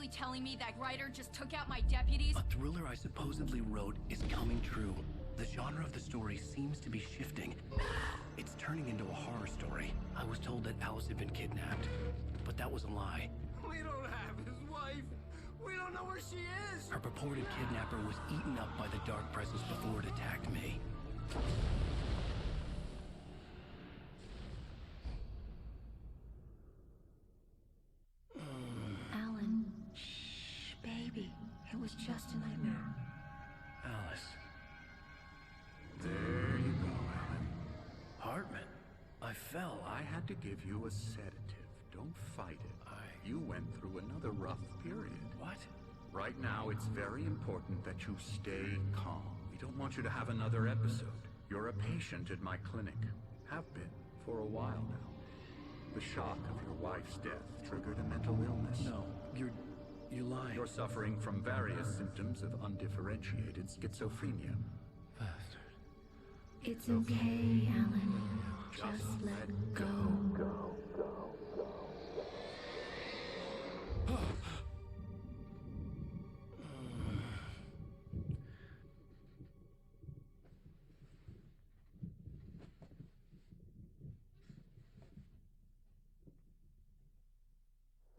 seriously telling me that writer just took out my deputies? A thriller I supposedly wrote is coming true. The genre of the story seems to be shifting. It's turning into a horror story. I was told that Alice had been kidnapped, but that was a lie. We don't have his wife. We don't know where she is. Her purported kidnapper was eaten up by the dark presence before it attacked me. Alan, shh, baby. It was just a nightmare. Alice. There you go, Alan. Hartman. I fell. I had to give you a sedative. Don't fight it. You went through another rough period. What? Right now, it's very important that you stay calm. We don't want you to have another episode. You're a patient at my clinic. Have been for a while now. The shock of your wife's death triggered a mental illness. No, you're lying. You're suffering from various symptoms of undifferentiated schizophrenia. Bastard. It's okay, Alan. Just let go.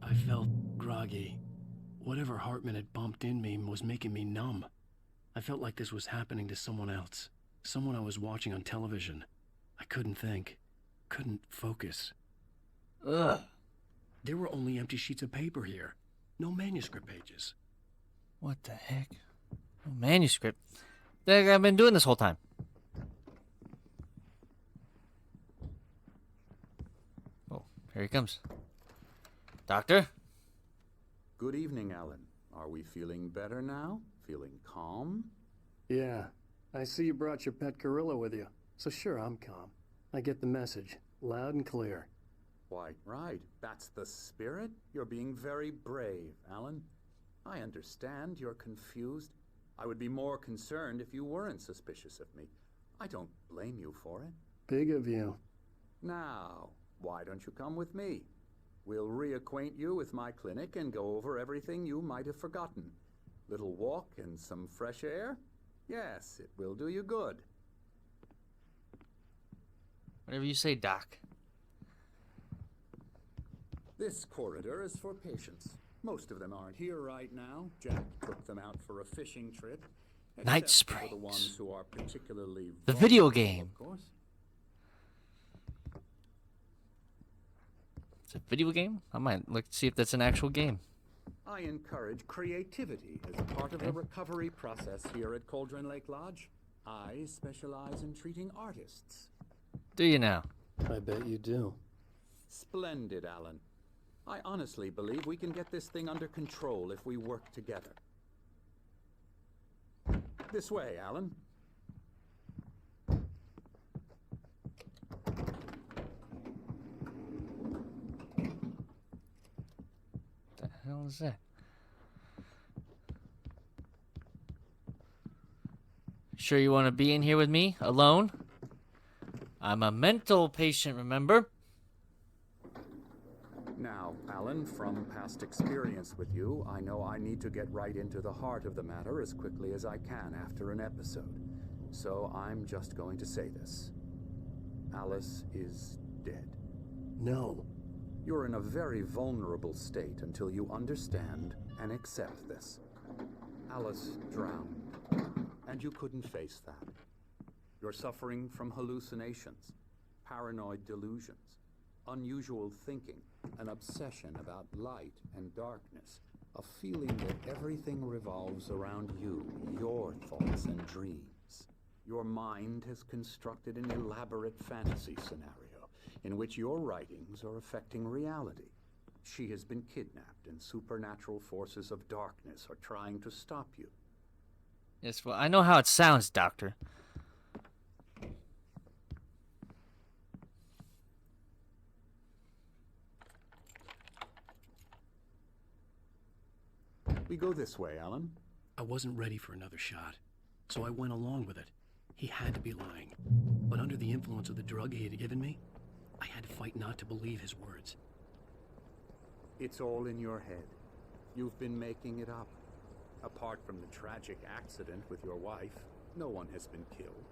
I felt groggy. Whatever Hartman had bumped in me was making me numb. I felt like this was happening to someone else. Someone I was watching on television. I couldn't think. Couldn't focus. Ugh. There were only empty sheets of paper here. No manuscript pages. What the heck? Oh, manuscript. Like I've been doing this whole time. Oh, here he comes. Doctor? Good evening, Alan. Are we feeling better now? Feeling calm? Yeah. I see you brought your pet gorilla with you. So sure, I'm calm. I get the message. Loud and clear. Why, right. That's the spirit. You're being very brave, Alan. I understand you're confused. I would be more concerned if you weren't suspicious of me. I don't blame you for it. Big of you. Now, why don't you come with me? We'll reacquaint you with my clinic and go over everything you might have forgotten. Little walk and some fresh air? Yes, it will do you good. Whatever you say, Doc. This corridor is for patients. Most of them aren't here right now. Jack took them out for a fishing trip. Night Except for the Springs. ones who are particularly The video vulnerable, game. of course. It's a video game? I might look to see if that's an actual game. I encourage creativity as part of the recovery process here at Cauldron Lake Lodge. I specialize in treating artists. Do you now? I bet you do. Splendid, Alan. I honestly believe we can get this thing under control if we work together. This way, Alan. What the hell is that? Sure you want to be in here with me, alone? I'm a mental patient, remember? Now, Alan, from past experience with you, I know I need to get right into the heart of the matter as quickly as I can after an episode. So I'm just going to say this. Alice is dead. No. You're in a very vulnerable state until you understand and accept this. Alice drowned, and you couldn't face that. You're suffering from hallucinations, paranoid delusions, unusual thinking, an obsession about light and darkness, a feeling that everything revolves around you, your thoughts and dreams. Your mind has constructed an elaborate fantasy scenario in which your writings are affecting reality. She has been kidnapped, and supernatural forces of darkness are trying to stop you. Yes, well, I know how it sounds, Doctor. We go this way, Alan. I wasn't ready for another shot, so I went along with it. He had to be lying. But under the influence of the drug he had given me, I had to fight not to believe his words. It's all in your head. You've been making it up. Apart from the tragic accident with your wife, no one has been killed.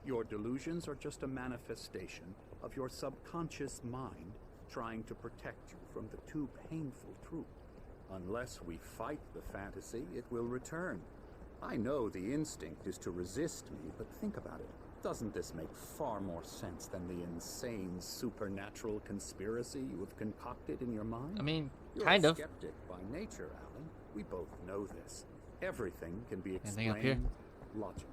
Your delusions are just a manifestation of your subconscious mind trying to protect you from the too painful truth. Unless we fight the fantasy, it will return. I know the instinct is to resist me, but think about it. Doesn't this make far more sense than the insane supernatural conspiracy you have concocted in your mind? I mean, You're kind a of. skeptic by nature, Alan. We both know this. Everything can be Anything up here? explained logically.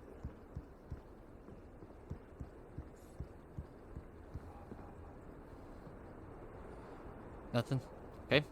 Nothing? Okay.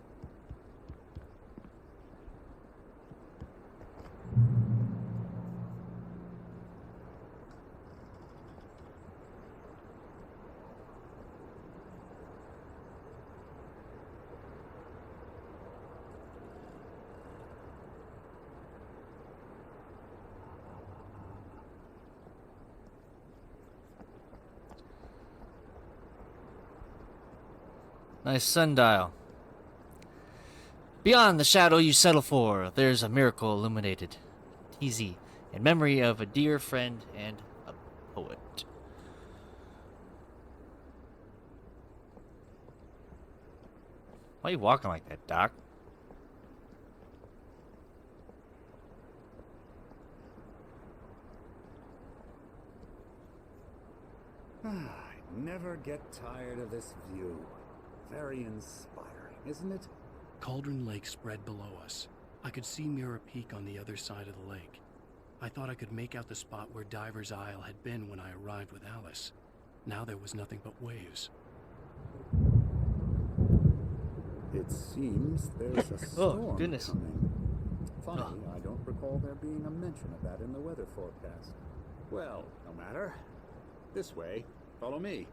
Nice sundial. Beyond the shadow you settle for, there's a miracle illuminated. Easy, in memory of a dear friend and a poet. Why are you walking like that, Doc? I never get tired of this view. Very inspiring, isn't it? Cauldron Lake spread below us. I could see Mirror Peak on the other side of the lake. I thought I could make out the spot where Diver's Isle had been when I arrived with Alice. Now there was nothing but waves. It seems there's a storm goodness. coming. Funny, I don't recall there being a mention of that in the weather forecast. Well, no matter. This way. Follow me.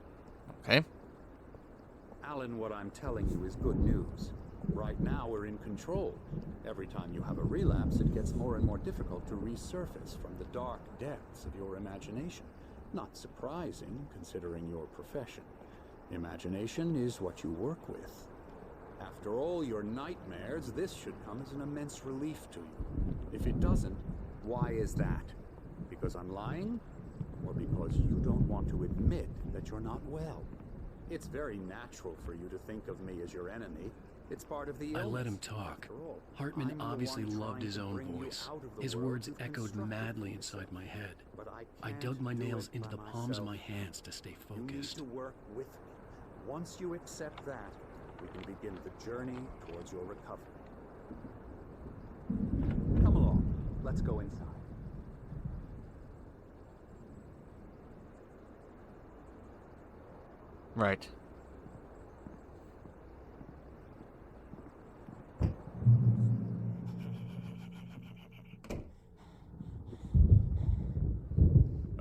Okay. Alan, what I'm telling you is good news. Right now we're in control. Every time you have a relapse, it gets more and more difficult to resurface from the dark depths of your imagination. Not surprising, considering your profession. Imagination is what you work with. After all your nightmares, this should come as an immense relief to you. If it doesn't, why is that? Because I'm lying? Or because you don't want to admit that you're not well? It's very natural for you to think of me as your enemy. It's part of the illness. I let him talk. Hartman obviously loved his own voice. His words echoed madly inside my head. I dug my nails into the palms of my hands to stay You need focused. to work with me. Once you accept that, we can begin the journey towards your recovery. Come along. Let's go inside. Right.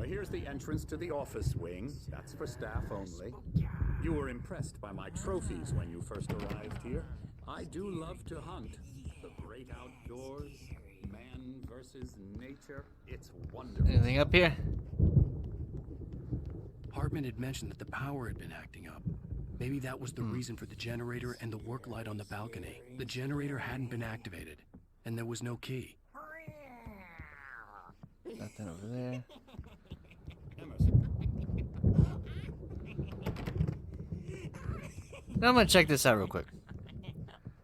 Here's the entrance to the office wing. That's for staff only. You were impressed by my trophies when you first arrived here. I do love to hunt. The great outdoors, man versus nature. It's wonderful. Anything up here? Hartman had mentioned that the power had been acting up. Maybe that was the reason for the generator and the work light on the balcony. The generator hadn't been activated, and there was no key. Nothing over there. Now I'm gonna check this out real quick.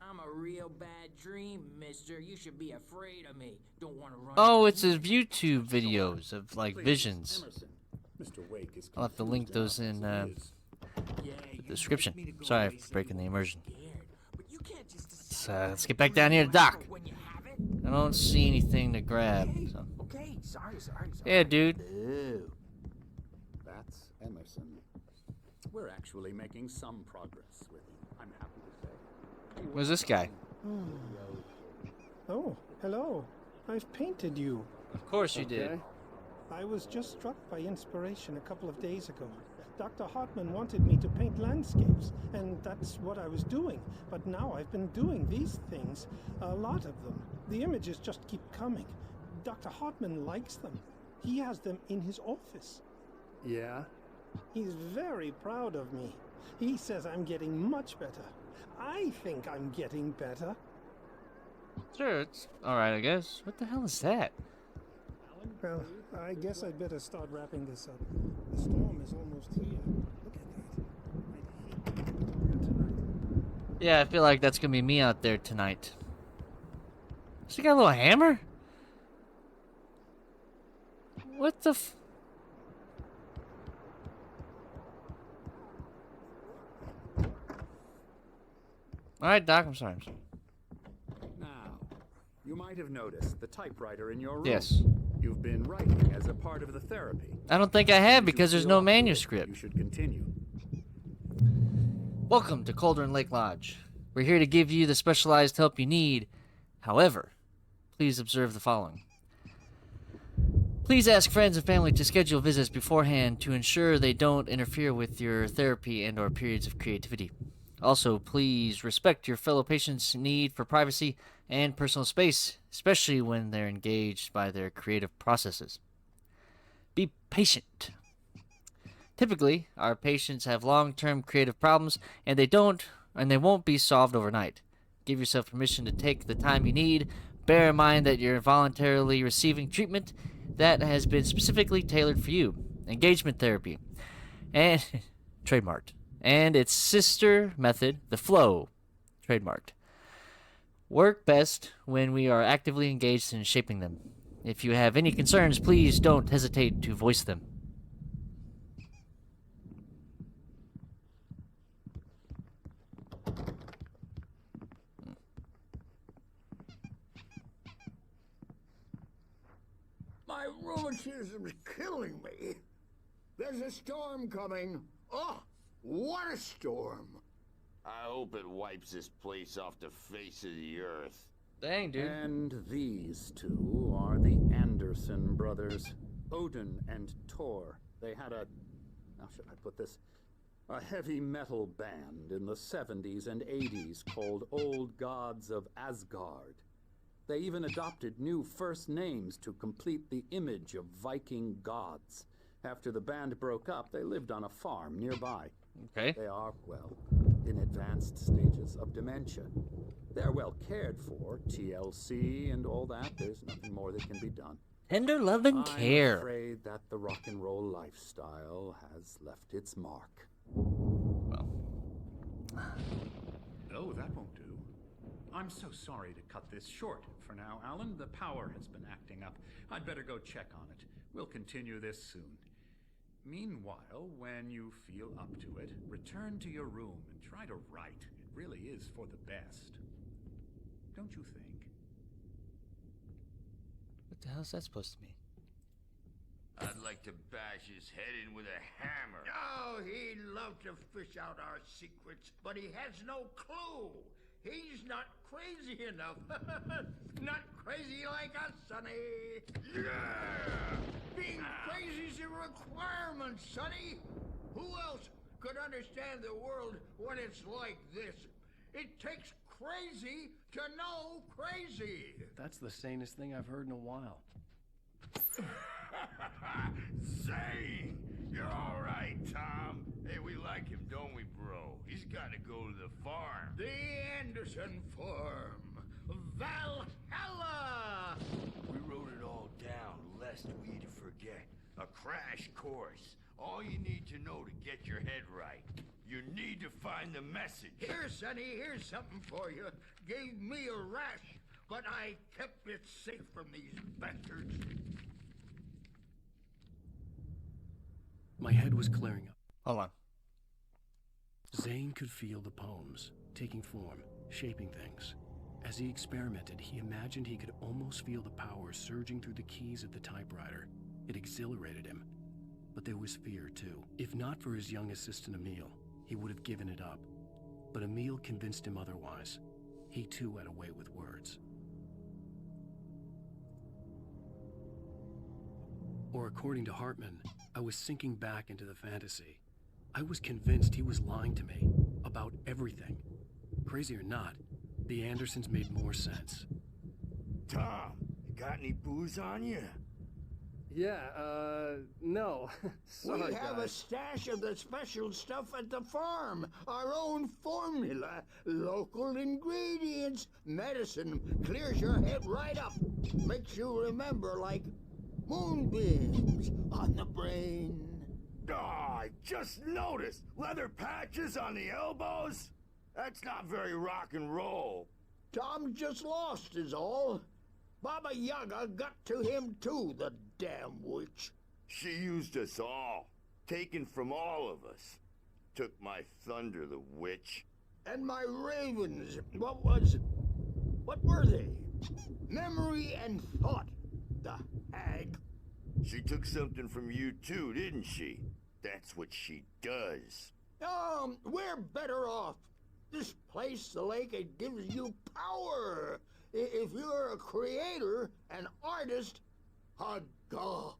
I'm a real bad dream, mister. You should be afraid of me. Don't want to run. Oh, it's his YouTube videos of like visions. Emerson, Mr. Wake is I'll have to link those in the description. Sorry for breaking the immersion. Let's get back down here to Doc. I don't see anything to grab. So. Okay, sorry. Yeah, dude. Ew. That's Emerson. We're actually making some progress with him, I'm happy to say. Where's this guy? Oh, hello. I've painted you. Of course you did. I was just struck by inspiration a couple of days ago. Dr. Hartman wanted me to paint landscapes, and that's what I was doing. But now I've been doing these things, a lot of them. The images just keep coming. Dr. Hartman likes them. He has them in his office. Yeah? He's very proud of me. He says I'm getting much better. I think I'm getting better. Sure, it's alright, I guess. What the hell is that? Well, I guess I'd better start wrapping this up. The storm is almost here. Look at that. I'd hate to be here tonight. Yeah, I feel like that's gonna be me out there tonight. She got a little hammer? What the f... Alright, Doc, I'm sorry. Now, you might have noticed the typewriter in your room. Yes. You've been writing as a part of the therapy. I don't think I have If you because there's feel no up to it, manuscript. You should continue. Welcome to Cauldron Lake Lodge. We're here to give you the specialized help you need. However, please observe the following. Please ask friends and family to schedule visits beforehand to ensure they don't interfere with your therapy and or periods of creativity. Also, please respect your fellow patients' need for privacy and personal space, especially when they're engaged by their creative processes. Be patient. Typically, our patients have long-term creative problems, and they won't be solved overnight. Give yourself permission to take the time you need. Bear in mind that you're voluntarily receiving treatment that has been specifically tailored for you. Engagement therapy. And trademarked. And its sister method, the flow, trademarked. Work best when we are actively engaged in shaping them. If you have any concerns, please don't hesitate to voice them. My rheumatism is killing me. There's a storm coming. Oh, what a storm. I hope it wipes this place off the face of the earth. Dang, dude. And these two are the Anderson brothers, Odin and Tor. They had how should I put this? A heavy metal band in the 70s and 80s called Old Gods of Asgard. They even adopted new first names to complete the image of Viking gods. After the band broke up, they lived on a farm nearby. Okay. They are, well, in advanced stages of dementia. They're well cared for, TLC and all that. There's nothing more that can be done. Tender love and care. I'm afraid that the rock and roll lifestyle has left its mark. Well. No, that won't do. I'm so sorry to cut this short for now, Alan. The power has been acting up. I'd better go check on it. We'll continue this soon. Meanwhile, when you feel up to it, return to your room and try to write. It really is for the best. Don't you think? What the hell is that supposed to mean? I'd like to bash his head in with a hammer. Oh, he'd love to fish out our secrets, but he has no clue. He's not crazy enough. Not crazy like us, Sonny. Yeah! Being crazy's a requirement, Sonny. Who else could understand the world when it's like this? It takes crazy to know crazy. That's the sanest thing I've heard in a while. Zane! You're all right, Tom. Hey, we like him, don't we, bro? He's got to go to the farm. The Anderson farm. Valhalla! We wrote it all down, lest we forget. A crash course. All you need to know to get your head right. You need to find the message. Here, Sonny, here's something for you. Gave me a rash, but I kept it safe from these bastards. My head was clearing up. Hold on. Zane could feel the poems, taking form, shaping things. As he experimented, he imagined he could almost feel the power surging through the keys of the typewriter. It exhilarated him. But there was fear, too. If not for his young assistant Emil, he would have given it up. But Emil convinced him otherwise. He, too, had a way with words. Or according to Hartman, I was sinking back into the fantasy. I was convinced he was lying to me about everything. Crazy or not, the Andersons made more sense. Tom, you got any booze on you? No. Sorry, We have a guys. stash of the special stuff at the farm. Our own formula. Local ingredients. Medicine clears your head right up. Makes you remember like moonbeams on the brain. Ah, I just noticed. Leather patches on the elbows? That's not very rock and roll. Tom just lost is all. Baba Yaga got to him too, the damn witch. She used us all. Taken from all of us. Took my thunder, the witch. And my ravens, what were they? Memory and thought, the hag. She took something from you too, didn't she? That's what she does. We're better off. This place, the lake, it gives you power. If you're a creator, an artist, a god.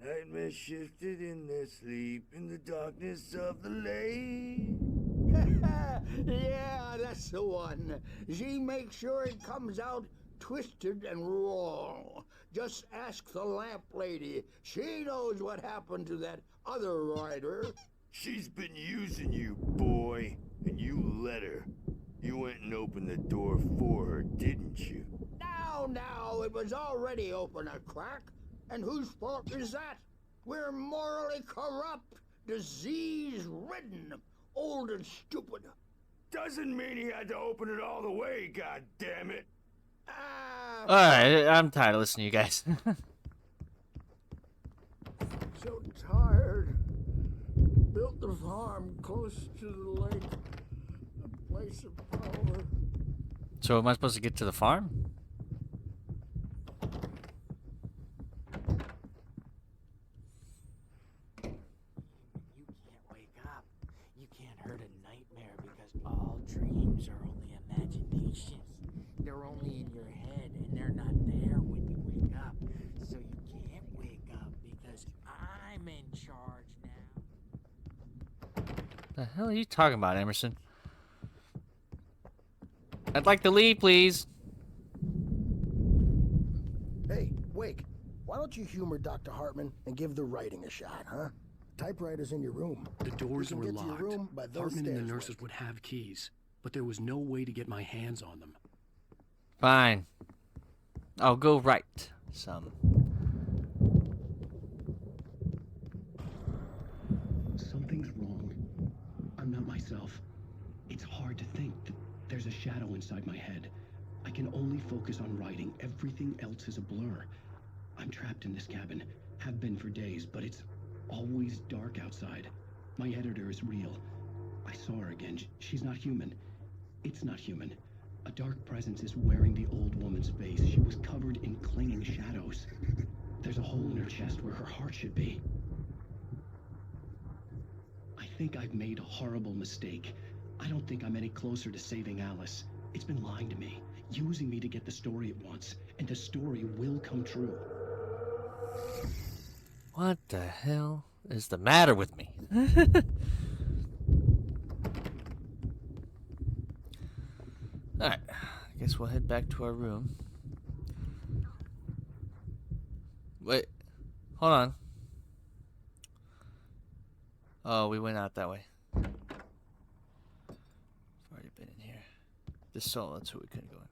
Nightmares shifted in their sleep in the darkness of the lake. Yeah, that's the one. She makes sure it comes out twisted and wrong. Just ask the lamp lady. She knows what happened to that other rider. She's been using you, boy, and you let her. You went and opened the door for her, didn't you? Now, it was already open a crack. And whose fault is that? We're morally corrupt, disease-ridden, old and stupid. Doesn't mean he had to open it all the way, goddammit. Alright, I'm tired of listening to you guys. So tired. Built the farm close to the lake. A place of power. So am I supposed to get to the farm? You can't wake up. You can't hurt a nightmare because all dreams are only imaginations. They're only in your head and they're not there when you wake up. So you can't wake up because I'm in charge now. The hell are you talking about, Emerson? I'd like to leave, please. Hey, Wake, why don't you humor Dr. Hartman and give the writing a shot, huh? Typewriter's in your room. The doors You can were get to your locked. room by those Hartman and the stairs, nurses Wake. would have keys, but there was no way to get my hands on them. Fine. I'll go write some. Something's wrong. I'm not myself. It's hard to think that there's a shadow inside my head. I can only focus on writing. Everything else is a blur. I'm trapped in this cabin. Have been for days, but it's always dark outside. My editor is real. I saw her again. She's not human. It's not human. A dark presence is wearing the old woman's face. She was covered in clinging shadows. There's a hole in her chest where her heart should be. I think I've made a horrible mistake. I don't think I'm any closer to saving Alice. It's been lying to me, using me to get the story it wants, and the story will come true. What the hell is the matter with me? Alright, I guess we'll head back to our room. Wait, hold on. Oh, we went out that way. We've already been in here. This solo, that's who we couldn't go in.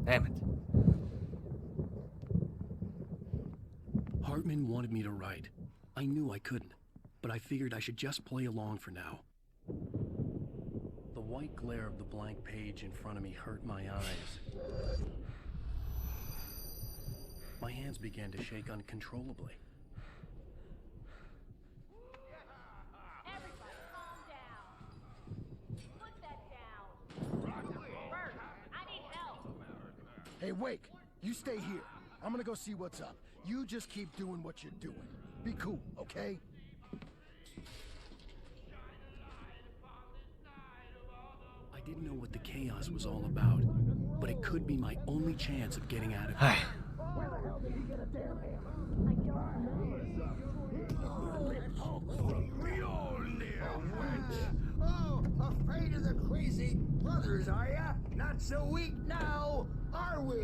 Damn it. Hartman wanted me to write. I knew I couldn't, but I figured I should just play along for now. The white glare of the blank page in front of me hurt my eyes. My hands began to shake uncontrollably. Everybody calm down. Put that down. Bert, I need help. Hey, Wake, you stay here. I'm gonna go see what's up. You just keep doing what you're doing. Be cool, okay? I didn't know what the chaos was all about, but it could be my only chance of getting out of Hi. here. We all near went. Oh, afraid of the crazy brothers, are ya? Not so weak now, are we?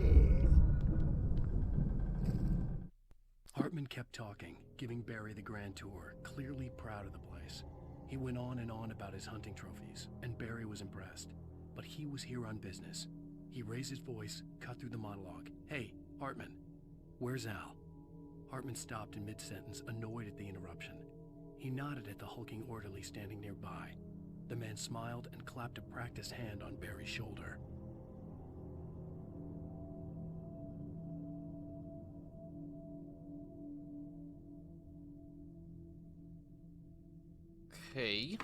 Hartman kept talking, giving Barry the grand tour, clearly proud of the place. He went on and on about his hunting trophies, and Barry was impressed. But he was here on business. He raised his voice, cut through the monologue. "Hey, Hartman, where's Al?" Hartman stopped in mid-sentence, annoyed at the interruption. He nodded at the hulking orderly standing nearby. The man smiled and clapped a practiced hand on Barry's shoulder. Okay.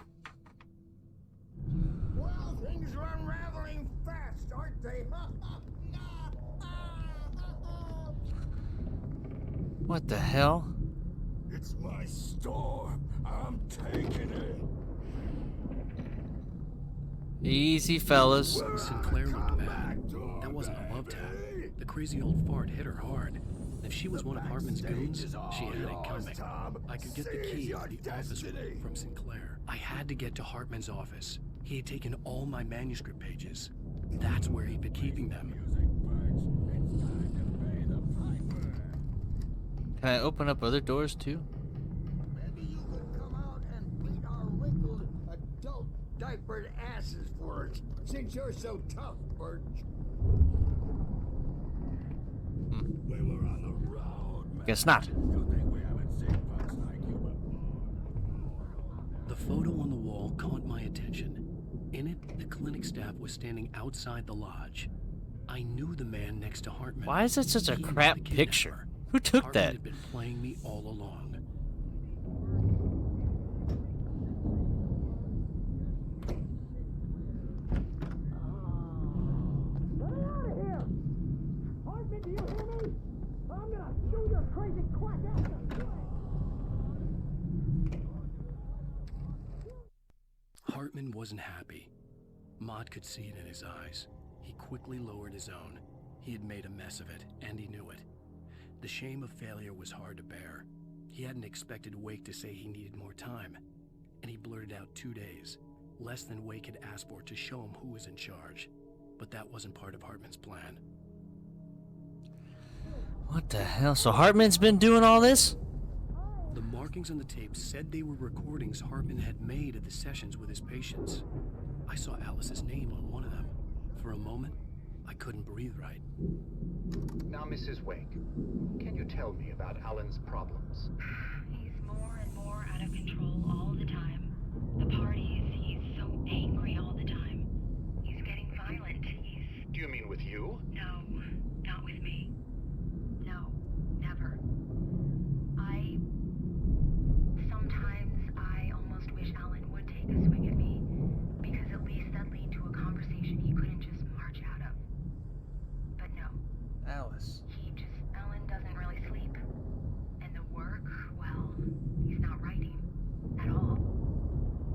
Well, things are unraveling fast, aren't they? What the hell? It's my store. I'm taking it. Easy, fellas. Sinclair looked bad. That wasn't a love tap. The crazy old fart hit her hard. If she was one of Hartman's goons, she had it coming. I could get the key to the office room from Sinclair. I had to get to Hartman's office. He had taken all my manuscript pages. That's where he'd been keeping them. Can I open up other doors too? Maybe you could come out and beat our wrinkled adult diapered asses for us, since you're so tough, Birch. We were on the road, man. Guess not. You think we haven't seen punks like you before? The photo on the wall caught my attention. In it, the clinic staff was standing outside the lodge. I knew the man next to Hartman. Why is it such a He was crap the picture? kidnapper. Who took Hartman that? had been playing me all along. Get out of here! Hartman, do you hear me? I'm gonna shoot your crazy quack ass! Hartman wasn't happy. Maude could see it in his eyes. He quickly lowered his own. He had made a mess of it, and he knew it. The shame of failure was hard to bear. He hadn't expected Wake to say he needed more time, and he blurted out 2 days, less than Wake had asked for to show him who was in charge. But that wasn't part of Hartman's plan. What the hell? So Hartman's been doing all this? The markings on the tape said they were recordings Hartman had made of the sessions with his patients. I saw Alice's name on one of them. For a moment, I couldn't breathe right. Now, Mrs. Wake, can you tell me about Alan's problems? He's more and more out of control all the time. The parties, he's so angry all the time. He's getting violent. Do you mean with you? No, not with me. No, never. Sometimes I almost wish Alan would take a swing at me, because at least that lead to a conversation he couldn't just march out of. But no. Alice. Alan doesn't really sleep. And the work, well, he's not writing at all.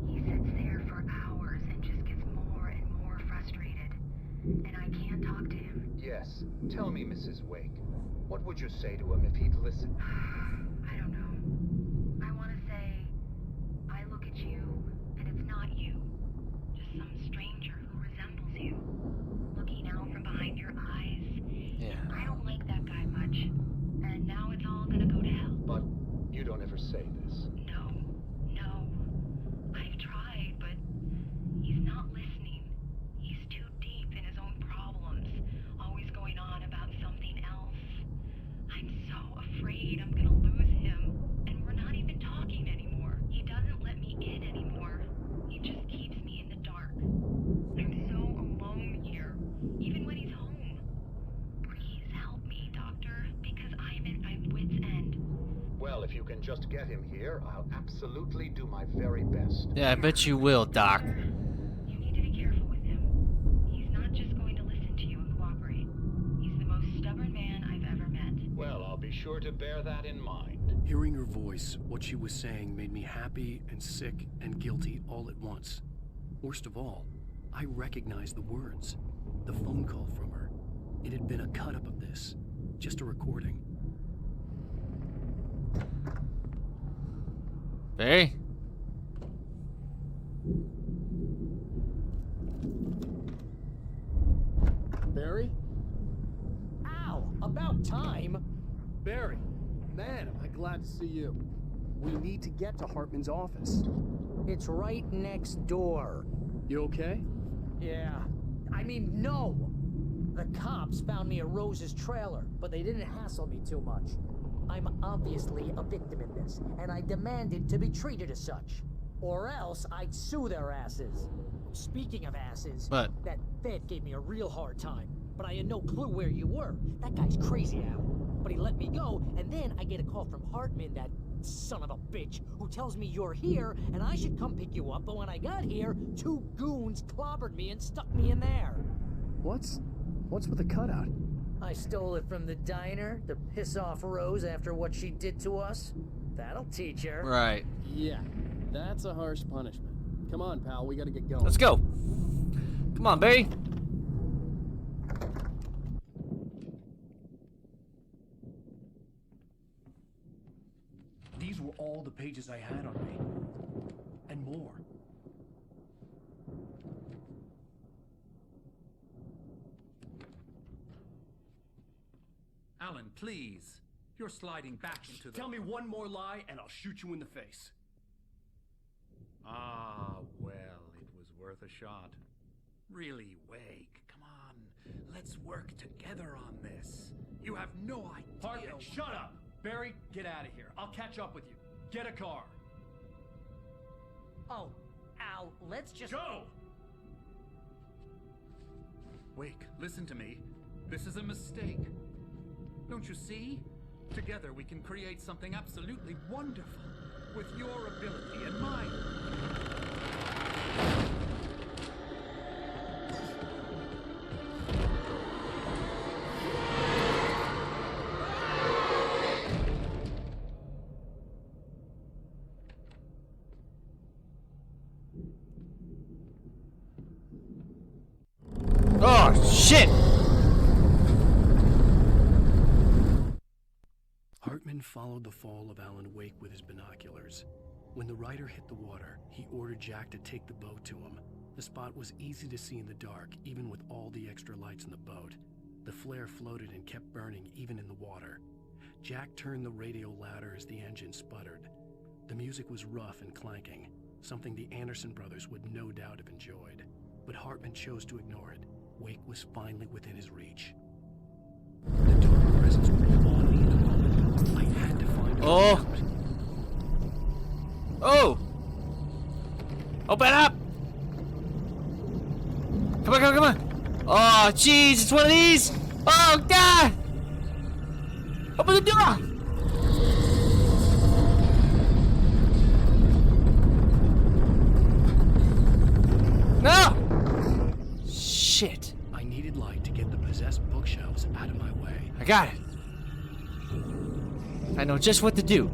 He sits there for hours and just gets more and more frustrated. And I can't talk to him. Yes. Tell me, Mrs. Wake, what would you say to him if he'd listen? I don't know. I want to say, I look at you, and it's not you. Just some stranger who resembles you. Looking out from behind your eyes. Yeah. I don't like that guy much. And now it's all gonna go to hell. But you don't ever say this. No. I've tried, but he's not listening. He's too deep in his own problems, always going on about something else. I'm so afraid I'm gonna lose him, and we're not even talking anymore. He doesn't let me in anymore. He just keeps me in the dark. I'm so alone here, even when he's home. Please help me, Doctor, because I'm at my wit's end. Well, if you can just get him here, I'll absolutely do my very best. Yeah, I bet you will, Doc. You need to be careful with him. He's not just going to listen to you and cooperate. He's the most stubborn man I've ever met. Well, I'll be sure to bear that in mind. Hearing her voice, what she was saying made me happy and sick and guilty all at once. Worst of all, I recognized the words. The phone call from her. It had been a cut-up of this. Just a recording. Barry? Barry? Ow! About time! Barry! Man, am I glad to see you. We need to get to Hartman's office. It's right next door. You okay? Yeah. I mean, no! The cops found me at Rose's trailer, but they didn't hassle me too much. I'm obviously a victim in this, and I demanded to be treated as such. Or else I'd sue their asses. Speaking of asses, What? that Fed gave me a real hard time, but I had no clue where you were. That guy's crazy, Al. But he let me go, and then I get a call from Hartman, that son of a bitch, who tells me you're here, and I should come pick you up, but when I got here, 2 goons clobbered me and stuck me in there. What's with the cutout? I stole it from the diner to piss off Rose after what she did to us. That'll teach her. Right. Yeah, that's a harsh punishment. Come on, pal, we gotta get going. Let's go. Come on, Barry. These were all the pages I had on me. And more. Alan, please. You're sliding back into the... Tell me one more lie and I'll shoot you in the face. Ah, well, it was worth a shot. Really, Wake, come on. Let's work together on this. You have no idea... Hartman, shut up! Barry, get out of here. I'll catch up with you. Get a car. Oh, Al, let's just... Go! Wake, listen to me. This is a mistake. Don't you see? Together we can create something absolutely wonderful. With your ability and mine. Oh, shit! Hartman followed the fall of Alan Wake with his binoculars. When the rider hit the water, he ordered Jack to take the boat to him. The spot was easy to see in the dark, even with all the extra lights in the boat. The flare floated and kept burning even in the water. Jack turned the radio louder as the engine sputtered. The music was rough and clanking, something the Anderson brothers would no doubt have enjoyed. But Hartman chose to ignore it. Wake was finally within his reach. The dark presence would be on me in a moment. I had to find a way out. Oh! Open up! Come on, come on, come on! Oh, jeez, it's one of these! Oh, God! Open the door! No! Shit. I needed light to get the possessed bookshelves out of my way. I got it. I know just what to do.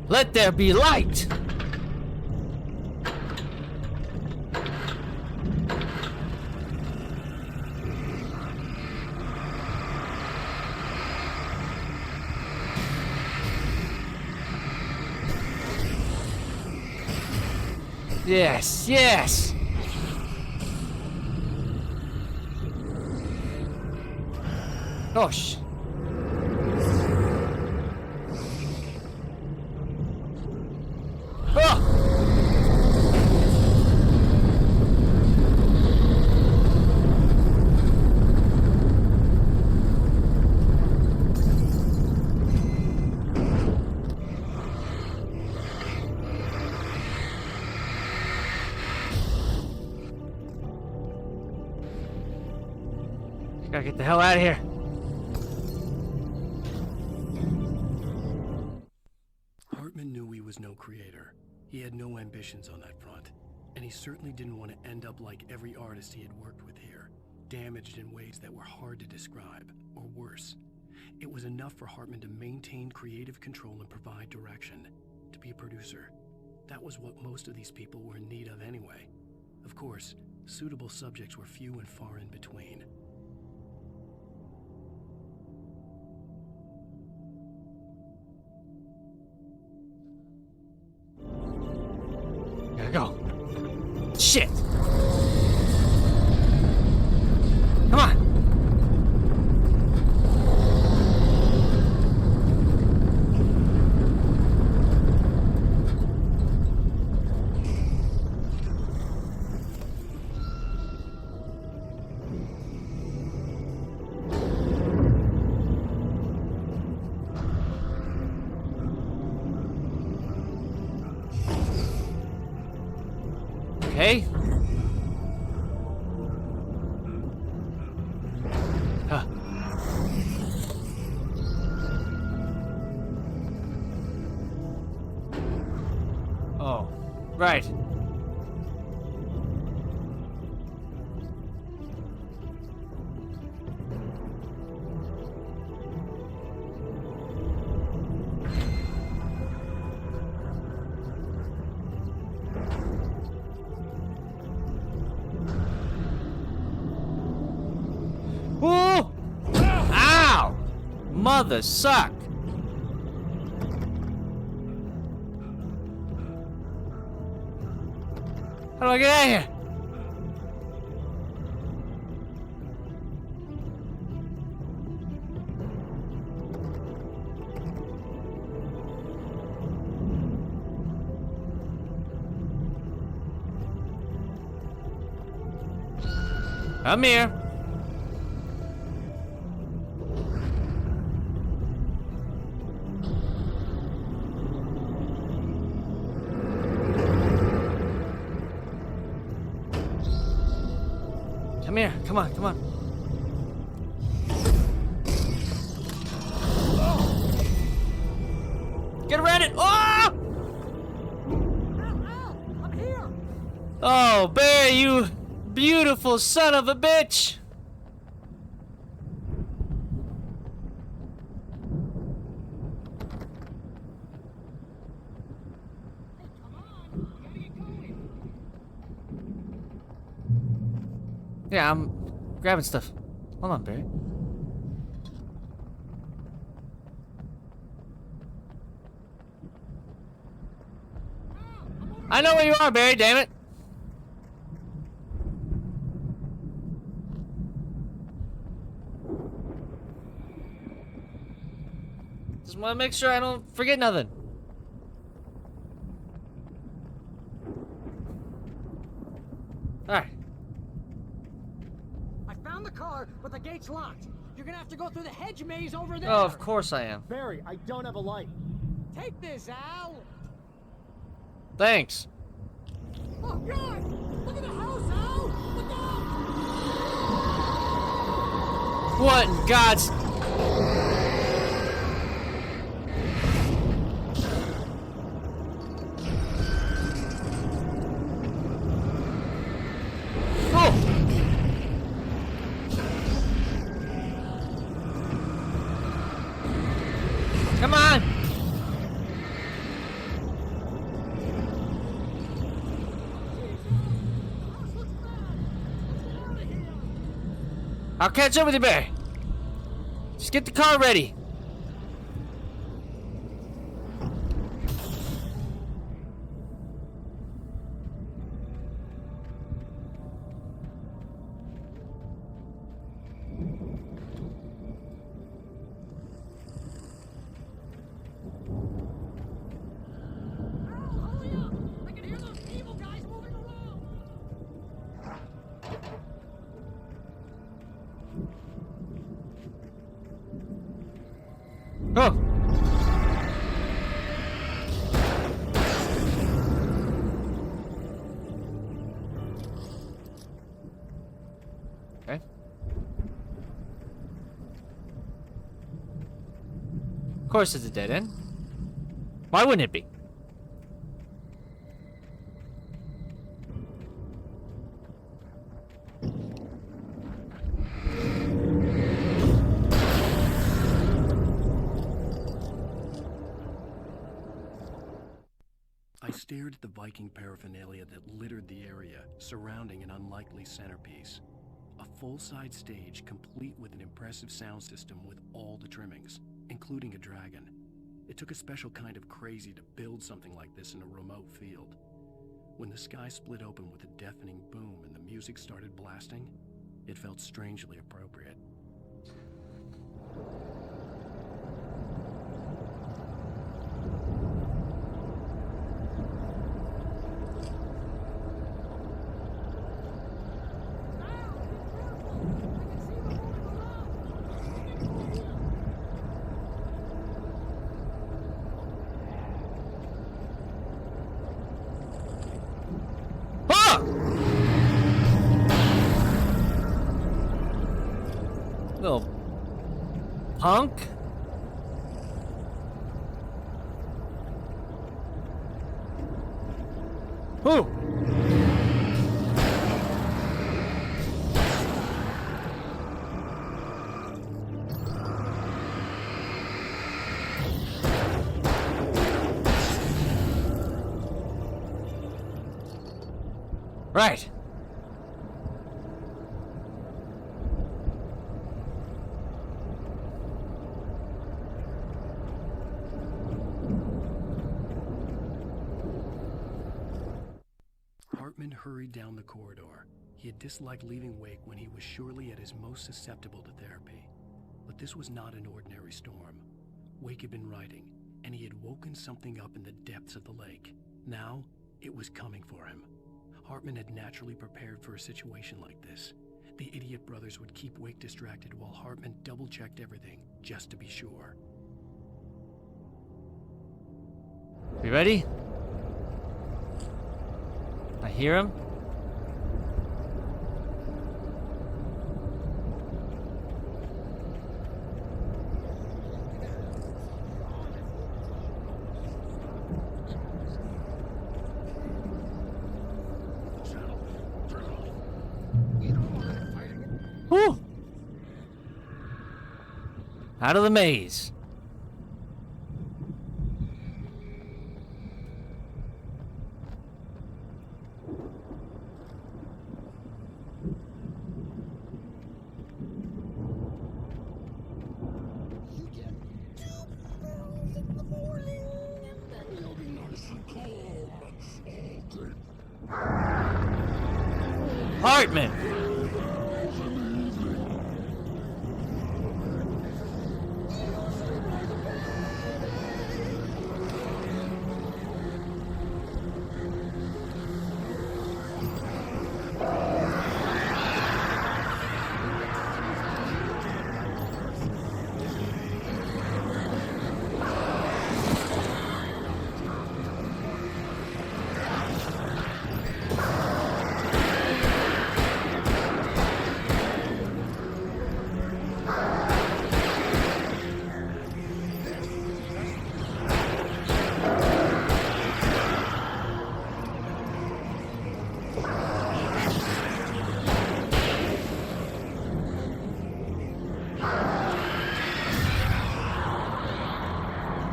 Let there be light! Yes, yes! Gosh. Oh! Gotta get the hell out of here. Hartman knew he was no creator. He had no ambitions on that front. And he certainly didn't want to end up like every artist he had worked with here, damaged in ways that were hard to describe, or worse. It was enough for Hartman to maintain creative control and provide direction, to be a producer. That was what most of these people were in need of anyway. Of course, suitable subjects were few and far in between. Gotta go. Shit! Come on! Hey? Huh. Oh, right. Whoa! Ow! Mother suck! How do I get out of here? I'm here. Come here. Come on, come on. Get around it. Oh! I'm here. Oh, Barry, you beautiful son of a bitch. Yeah, I'm grabbing stuff. Hold on, Barry. I know where you are, Barry, damn it. Just want to make sure I don't forget nothing. Alright. I found the car, but the gate's locked. You're gonna have to go through the hedge maze over there. Oh, of course I am. Barry, I don't have a light. Take this, Al. Thanks. Oh, God! Look at the house, Al! Look out! What in God's... Oh! Come on! I'll catch up with you, Barry. Just get the car ready. Hurry up! I can hear those evil guys moving around. Oh! Okay. Of course it's a dead end. Why wouldn't it be? I stared at the Viking paraphernalia that littered the area, surrounding an unlikely centerpiece. A full-size stage complete with an impressive sound system with all the trimmings, including a dragon. It took a special kind of crazy to build something like this in a remote field. When the sky split open with a deafening boom and the music started blasting, it felt strangely appropriate. Ah! Little punk. Who? Right. Hartman hurried down the corridor. He had disliked leaving Wake when he was surely at his most susceptible to therapy. But this was not an ordinary storm. Wake had been writing, and he had woken something up in the depths of the lake. Now, it was coming for him. Hartman had naturally prepared for a situation like this. The idiot brothers would keep Wake distracted while Hartman double-checked everything, just to be sure. You ready? I hear him. Whew. Out of the maze. Hartman!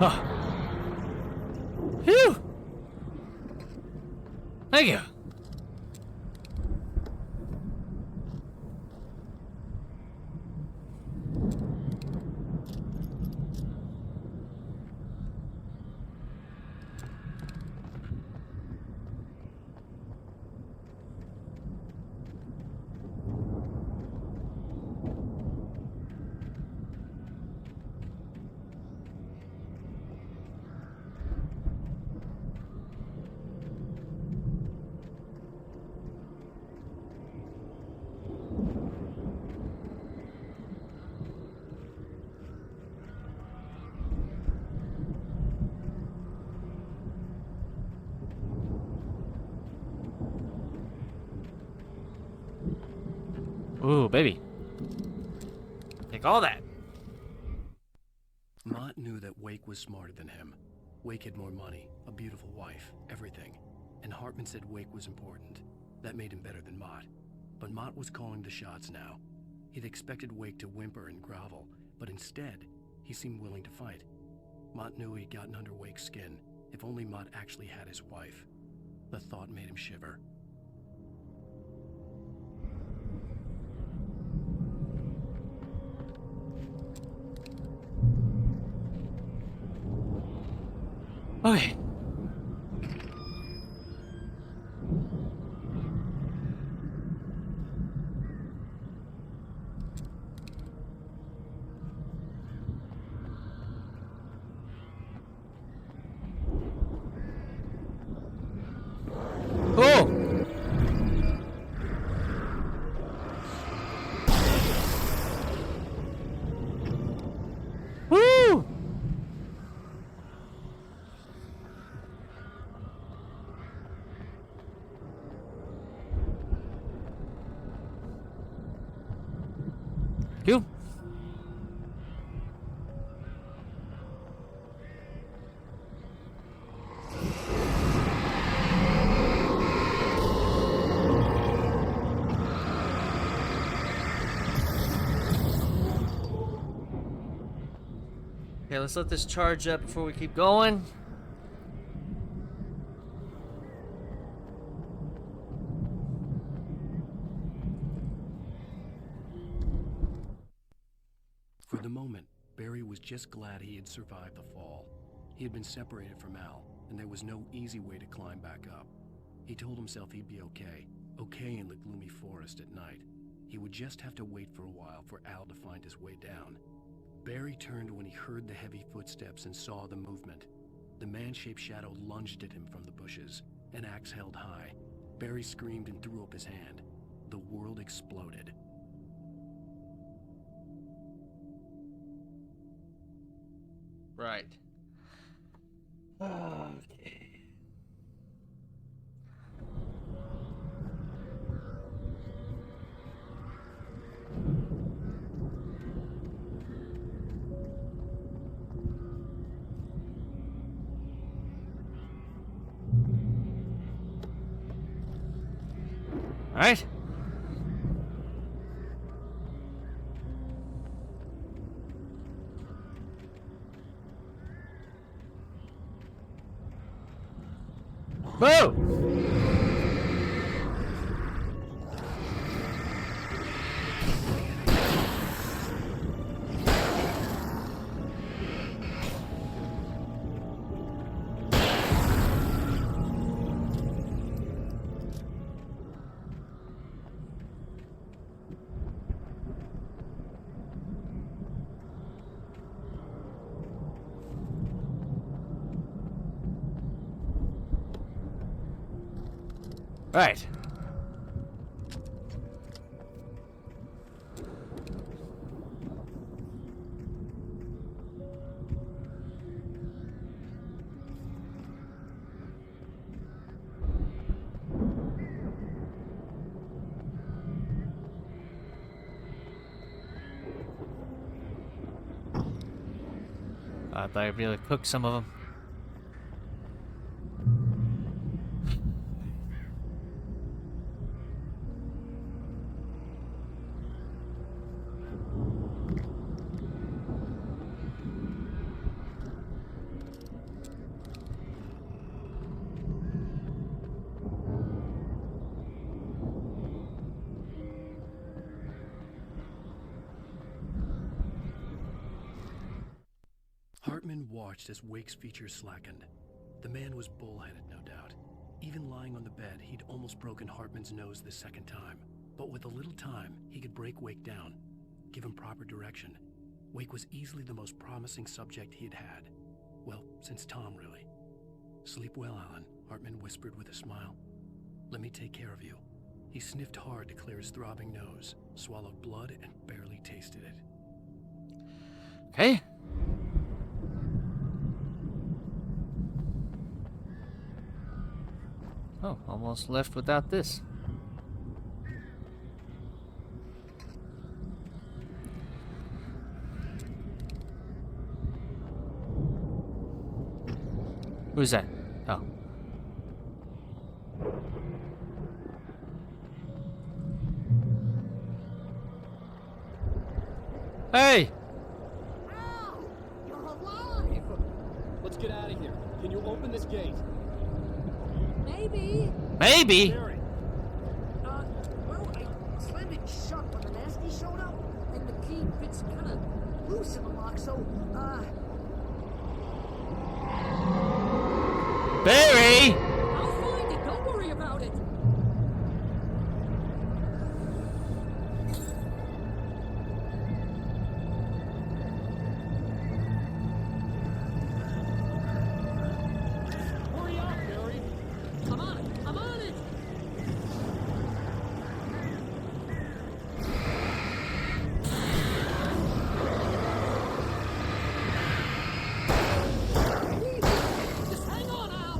Oh. Phew! Thank you. Ooh, baby. Take all that. Mott knew that Wake was smarter than him. Wake had more money, a beautiful wife, everything. And Hartman said Wake was important. That made him better than Mott. But Mott was calling the shots now. He'd expected Wake to whimper and grovel, but instead, he seemed willing to fight. Mott knew he'd gotten under Wake's skin. If only Mott actually had his wife. The thought made him shiver. Okay. Oh! Woo! Okay, let's let this charge up before we keep going. For the moment, Barry was just glad he had survived the fall. He had been separated from Al, and there was no easy way to climb back up. He told himself he'd be okay in the gloomy forest at night. He would just have to wait for a while for Al to find his way down. Barry turned when he heard the heavy footsteps and saw the movement. The man-shaped shadow lunged at him from the bushes, an axe held high. Barry screamed and threw up his hand. The world exploded. Right. Okay. All right. Whoa! Right. I thought I'd be able to cook some of them. Hartman watched as Wake's features slackened. The man was bullheaded, no doubt. Even lying on the bed, he'd almost broken Hartman's nose the second time. But with a little time, he could break Wake down, give him proper direction. Wake was easily the most promising subject he had had. Well, since Tom, really. Sleep well, Alan, Hartman whispered with a smile. Let me take care of you. He sniffed hard to clear his throbbing nose, swallowed blood, and barely tasted it. Okay. Oh, almost left without this. Who's that? Oh. Hey! Al! You're alive! Let's get out of here. Can you open this gate? Maybe. Maybe? Barry! Well, I slammed it shut when the nasty showed up, and the key fits kind of loose in the lock, so, Barry! I'll find it. Don't worry about it. Hurry up, Barry! I'm on it. I'm on it. Just hang on, Al.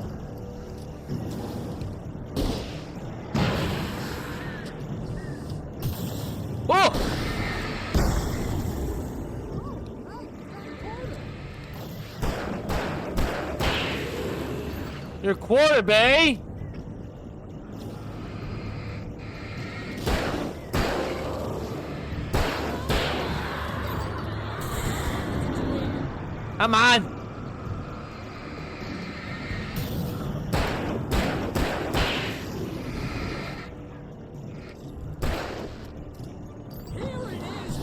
Whoa! Your quarter, Barry! Come on. Here it is!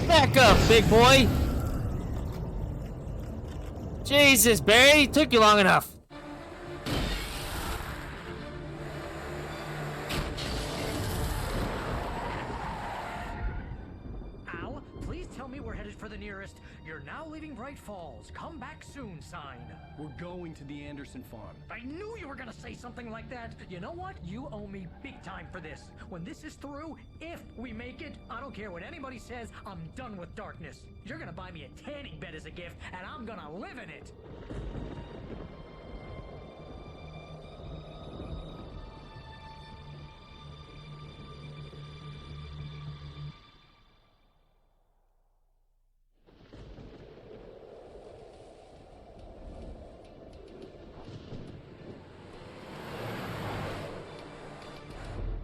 Back up, big boy. Jesus, Barry, took you long enough. Al, please tell me we're headed for the nearest "You're now leaving Bright Falls. Come back soon" sign. We're going to the Anderson farm. I knew you were gonna say something like that. You know what? You owe me big time for this. When this is through, if we make it, I don't care what anybody says, I'm done with darkness. You're gonna buy me a tanning bed as a gift, and I'm gonna live in it.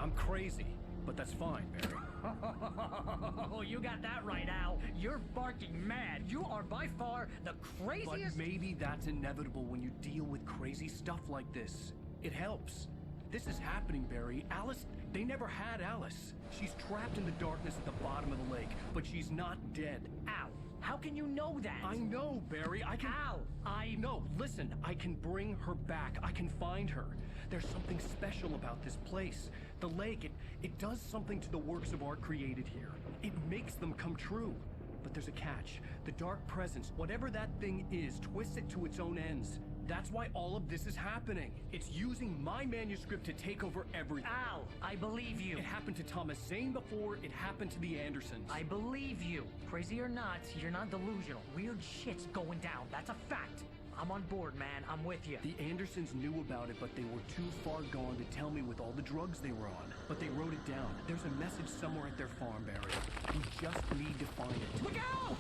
I'm crazy, but that's fine, Barry. Oh, you got that right, Al. You're barking mad. You are by far the But craziest. maybe that's inevitable when you deal with crazy stuff like this. It helps. This is happening, Barry. Alice, they never had Alice. She's trapped in the darkness at the bottom of the lake, but she's not dead. Al, how can you know that? I know, Barry. I can... Al, No, listen. I can bring her back. I can find her. There's something special about this place. The lake, it does something to the works of art created here. It makes them come true. But there's a catch. The dark presence, whatever that thing is, twists it to its own ends. That's why all of this is happening. It's using my manuscript to take over everything. Al, I believe you. It happened to Thomas Zane before, it happened to the Andersons. I believe you. Crazy or not, you're not delusional. Weird shit's going down. That's a fact. I'm on board, man. I'm with you. The Andersons knew about it, but they were too far gone to tell me with all the drugs they were on. But they wrote it down. There's a message somewhere at their farm, Barry. We just need to find it. Look out!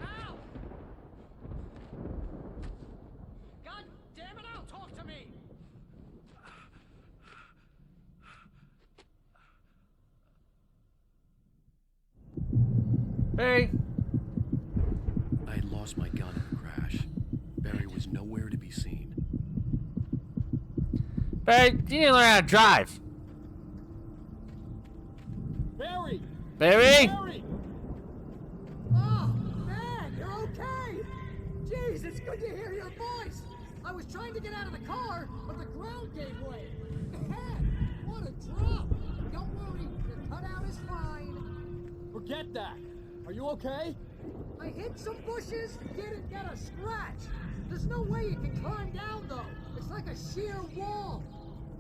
Al! God damn it, Al, talk to me! Barry. I had lost my gun in the crash. Barry was nowhere to be seen. Barry, you need to learn how to drive. Barry! Barry! Barry! Oh, man, you're okay! Jeez, it's good to hear your voice! I was trying to get out of the car, but the ground gave way. Man, what a drop! Don't worry, your cutout is fine. Forget that. Are you okay? I hit some bushes, didn't get a scratch. There's no way you can climb down, though. It's like a sheer wall.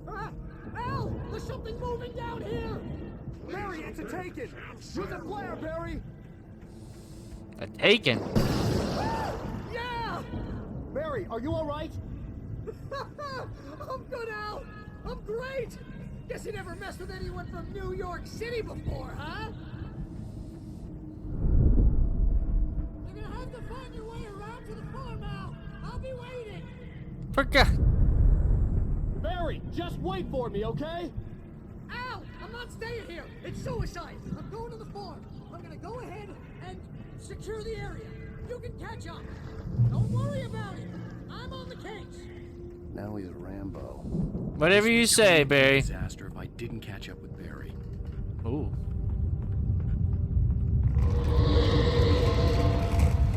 Ah! Al! There's something moving down here! Barry, it's a taken! Use a flare, Barry! A taken. Yeah! Barry, are you alright? I'm good, Al! I'm great! Guess you never messed with anyone from New York City before, huh? You're gonna have to find your way around to the farm, Al. I'll be waiting. Forget. Barry, just wait for me, okay? Al, I'm not staying here. It's suicide. I'm going to the farm. I'm gonna go ahead and secure the area. You can catch up. Don't worry about it. I'm on the case. Now he's Rambo. Whatever you say, Barry. Disaster if I didn't catch up with Barry. Ooh.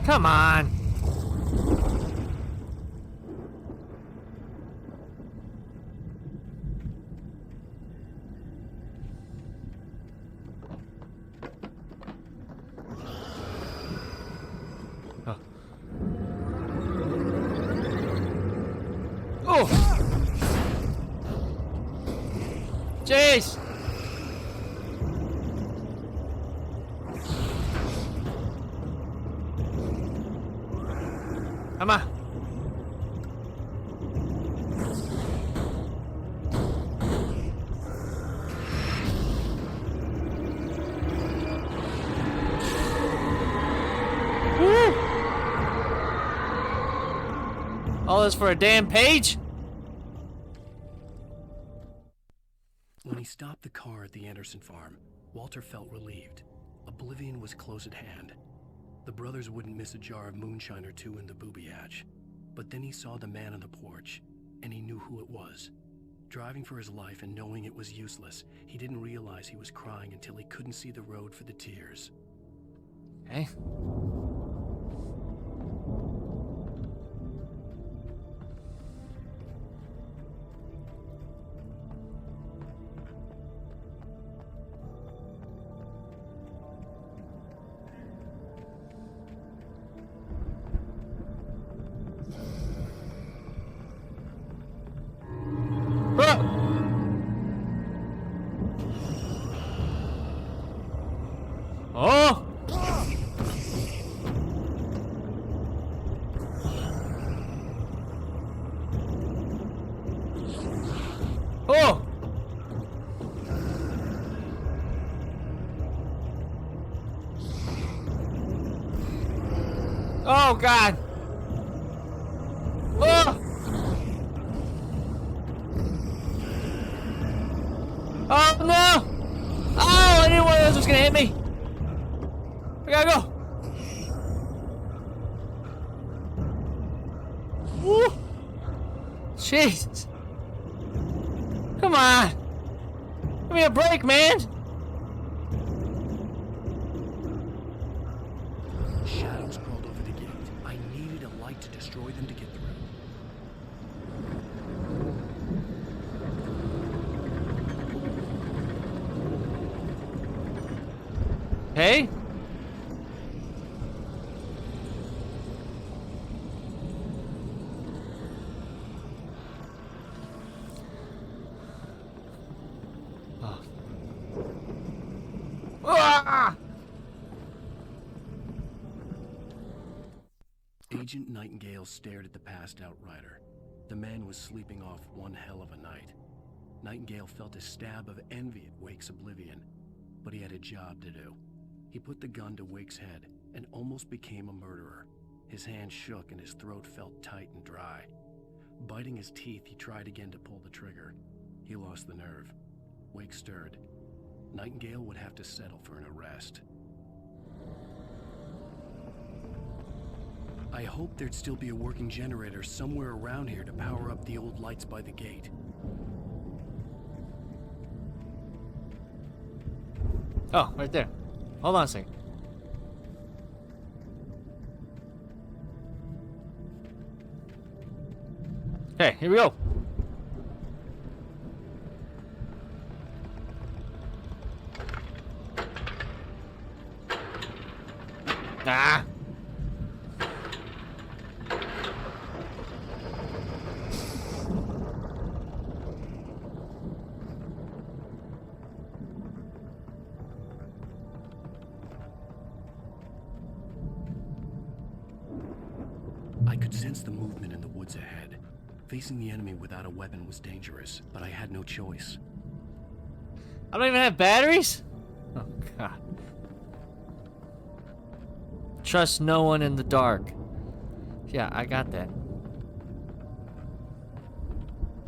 Come on. Oh. Jeez. Come on. All this for a damn page? When he stopped the car at the Anderson farm, Walter felt relieved. Oblivion was close at hand. The brothers wouldn't miss a jar of moonshine or two in the booby hatch. But then he saw the man on the porch, and he knew who it was. Driving for his life and knowing it was useless, he didn't realize he was crying until he couldn't see the road for the tears. Hey. Oh! Oh! Oh, God! Oh! Oh, no! Oh, I knew one of those was gonna hit me! I gotta go! Woo! Jesus! Come on! Give me a break, man! Shadows crawled over the gate. I needed a light to destroy them to get through. Hey? Oh. Ah! Agent Nightingale stared at the passed-out rider. The man was sleeping off one hell of a night. Nightingale felt a stab of envy at Wake's oblivion, but he had a job to do. He put the gun to Wake's head and almost became a murderer. His hand shook and his throat felt tight and dry. Biting his teeth, he tried again to pull the trigger. He lost the nerve. Wake stirred. Nightingale would have to settle for an arrest. I hoped there'd still be a working generator somewhere around here to power up the old lights by the gate. Oh, right there. Hold on a second. Okay, here we go. Ah. I could sense the movement in the woods ahead. Facing the enemy without a weapon was dangerous, but I had no choice. I don't even have batteries? Oh, God. Trust no one in the dark. Yeah, I got that.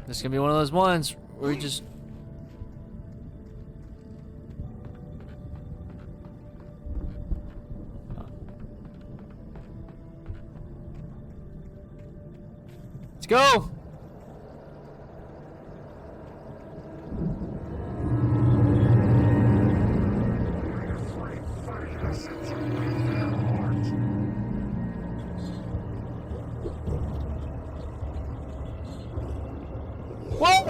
This is gonna be one of those ones where we just... Let's go! Whoa!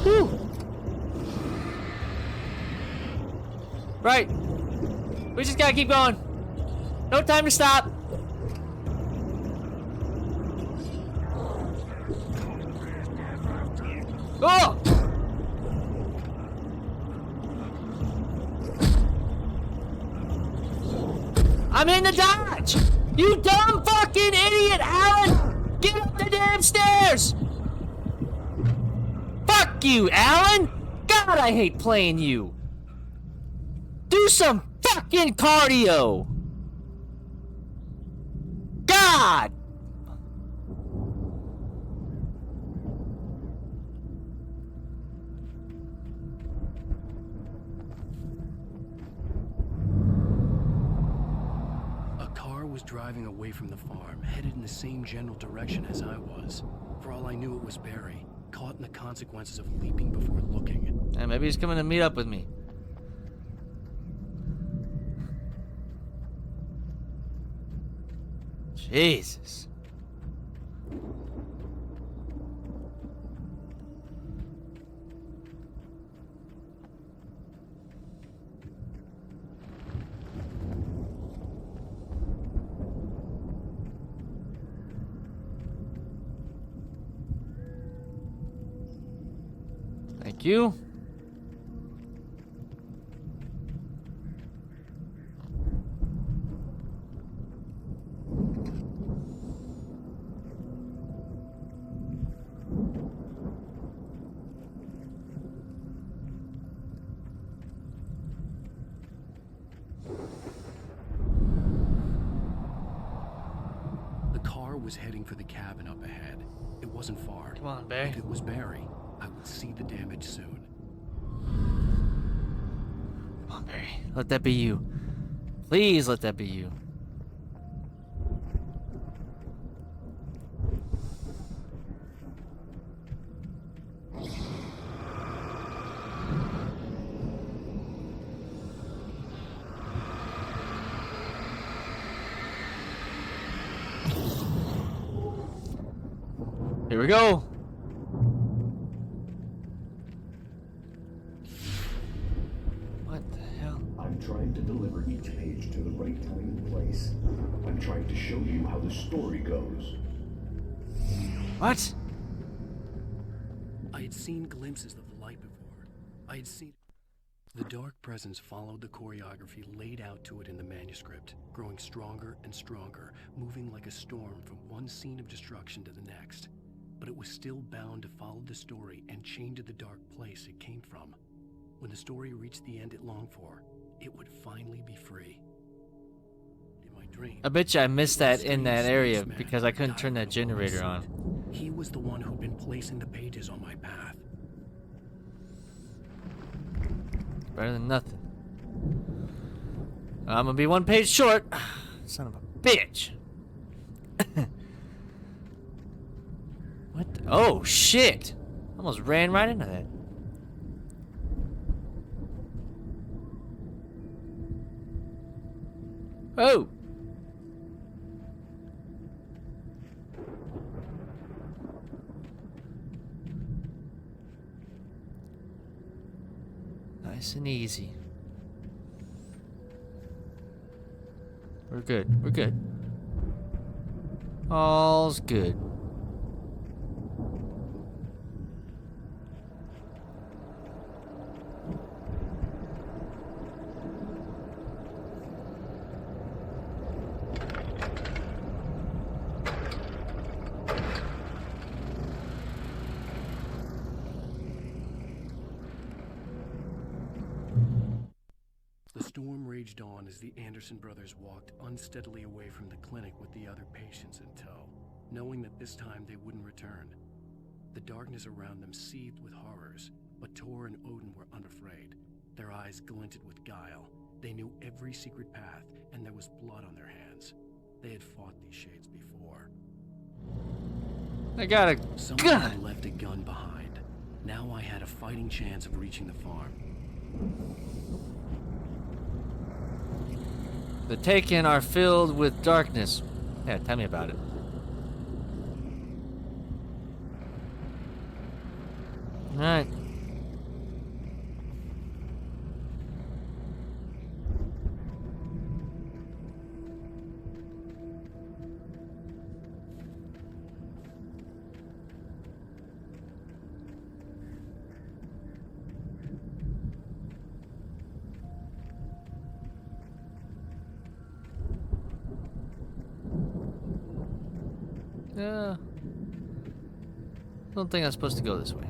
Whew. Right. We just gotta keep going. No time to stop. Oh! I'm in the dodge! You dumb fucking idiot, Alan! Get up the damn stairs! Fuck you, Alan! God, I hate playing you! Do some fucking cardio! God! A car was driving away from the farm, headed in the same general direction as I was. For all I knew, it was Barry, caught in the consequences of leaping before looking. And maybe he's coming to meet up with me. Jesus. Thank you. The car was heading for the cabin up ahead. It wasn't far. Come on, Barry. If it was Barry, I would see the damage soon. Come on, Barry. Let that be you. Please let that be you. Here we go. What the hell? I'm trying to deliver each page to the right time and place. I'm trying to show you how the story goes. What? I had seen glimpses of the light before. I had seen... The dark presence followed the choreography laid out to it in the manuscript, growing stronger and stronger, moving like a storm from one scene of destruction to the next. But it was still bound to follow the story and chained to the dark place it came from. When the story reached the end it longed for, it would finally be free. In my dream, I bet you I missed that in that strange area spaceman because I couldn't guided turn that the generator lost on. scent. He was the one who'd been placing the pages on my path. Better than nothing. I'm gonna be one page short. Son of a bitch. What? Oh, shit. Almost ran right into that. Oh. Nice and easy. We're good. We're good. All's good. The storm raged on as the Anderson brothers walked unsteadily away from the clinic with the other patients in tow, knowing that this time they wouldn't return. The darkness around them seethed with horrors, but Tor and Odin were unafraid. Their eyes glinted with guile. They knew every secret path, and there was blood on their hands. They had fought these shades before. I got a Someone gun. had left a gun behind. Now I had a fighting chance of reaching the farm. The Taken are filled with darkness. Yeah, tell me about it. Alright. Don't think I'm supposed to go this way.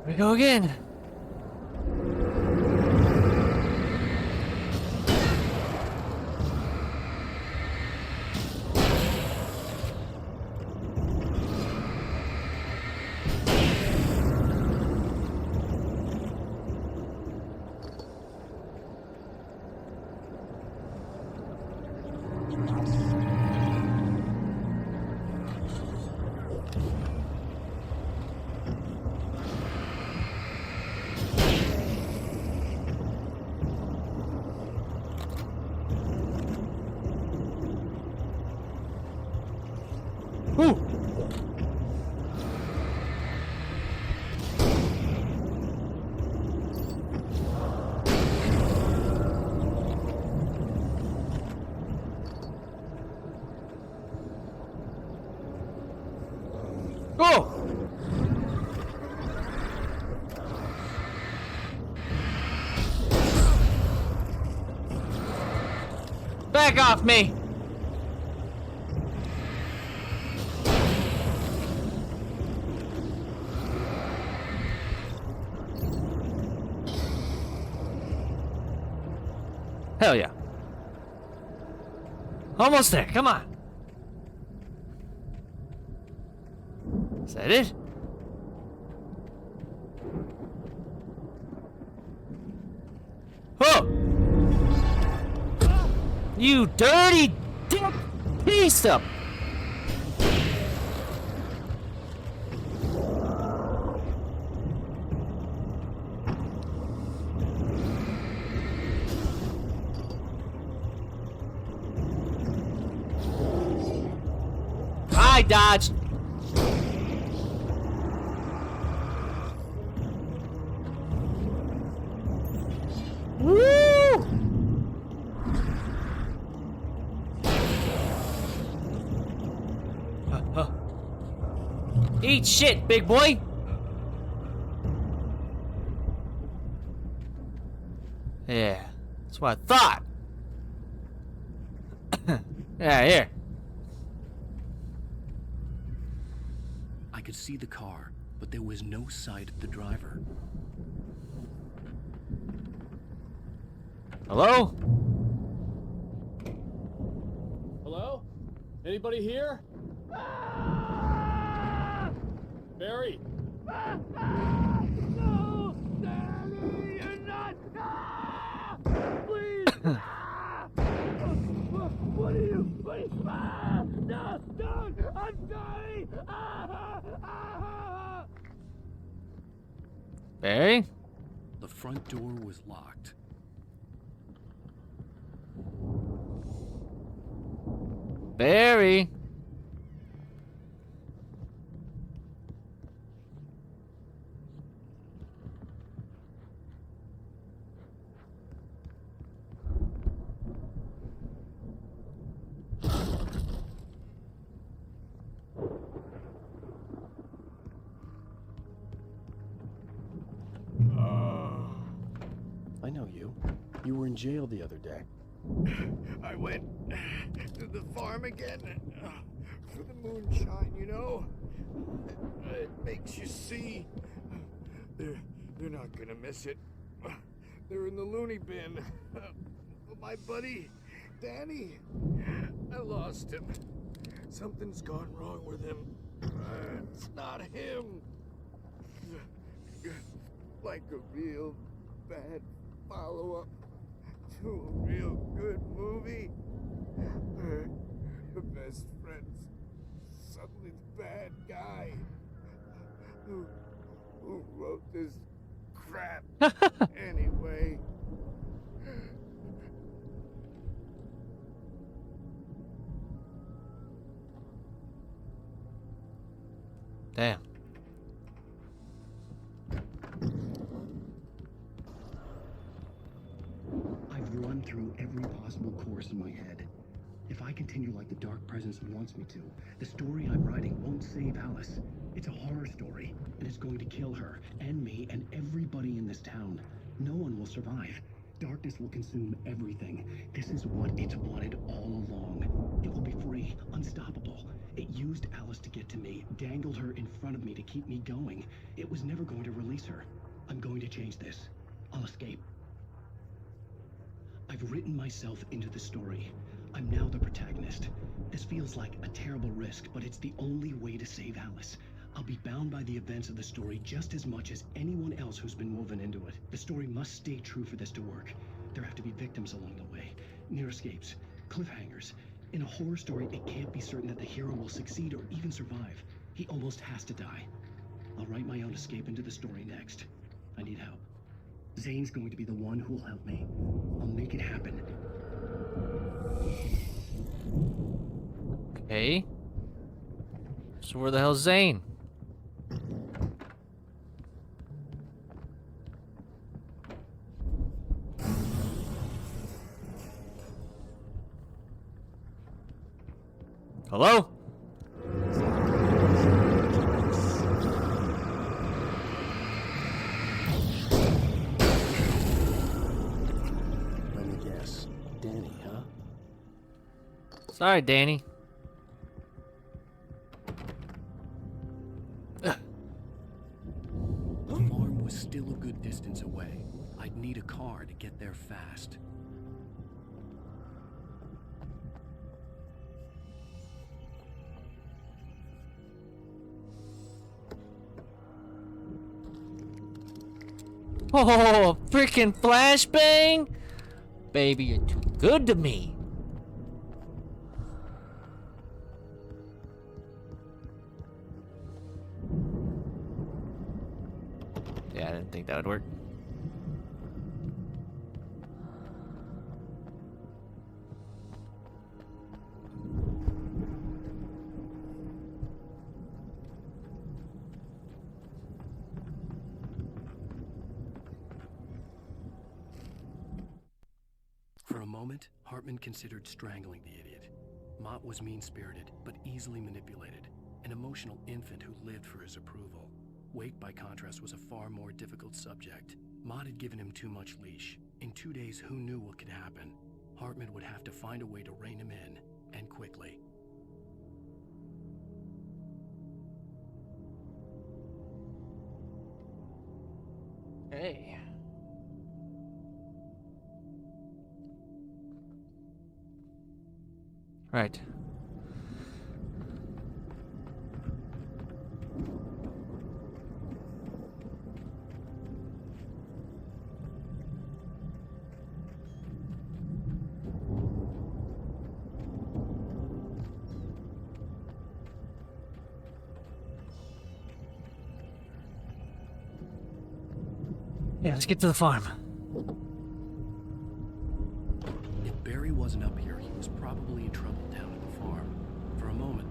Here we go again. Ooh. Go! Back off me! Hell yeah. Almost there, come on. Is that it? Oh! You dirty dick piece of... I dodged. Woo! Eat shit, big boy. Yeah, that's what I thought. Yeah, here. I could see the car, but there was no sight of the driver. Hello? Hello? Anybody here? Barry? No! Daddy, you're not! Please! What are you? No! Don't! I'm sorry! Barry? The front door was locked. Barry? I know you. You were in jail the other day. I went to the farm again for the moonshine, you know? It makes you see. They're not gonna miss it. They're in the loony bin. My buddy, Danny, I lost him. Something's gone wrong with him. It's not him. Like a real bad follow-up to a real good movie. The best friend's suddenly the bad guy. Who wrote this crap anyway? Damn. I've run through every possible course in my head. If I continue like the Dark Presence wants me to, the story I'm writing won't save Alice. It's a horror story, and it's going to kill her, and me, and everybody in this town. No one will survive. darkness will consume everything. This is what it's wanted all along. It will be free, unstoppable. It used Alice to get to me, dangled her in front of me to keep me going. It was never going to release her. I'm going to change this. I'll escape. I've written myself into the story. I'm now the protagonist. This feels like a terrible risk, but it's the only way to save Alice. I'll be bound by the events of the story just as much as anyone else who's been woven into it. The story must stay true for this to work. There have to be victims along the way, near escapes, cliffhangers. In a horror story, it can't be certain that the hero will succeed or even survive. He almost has to die. I'll write my own escape into the story next. I need help. Zane's going to be the one who'll help me. I'll make it happen. Okay. So where the hell's Zane? Hello? Let me guess. Danny, huh? Sorry, Danny. The farm was still a good distance away. I'd need a car to get there fast. Oh, freaking flashbang! Baby, you're too good to me. Yeah, I didn't think that would work. For a moment, Hartman considered strangling the idiot. Mott was mean-spirited, but easily manipulated. An emotional infant who lived for his approval. Wake, by contrast, was a far more difficult subject. Mott had given him too much leash. In 2 days, who knew what could happen? Hartman would have to find a way to rein him in, and quickly. Hey. Right. Yeah, let's get to the farm. If Barry wasn't up here, he was probably in trouble down at the farm. For a moment,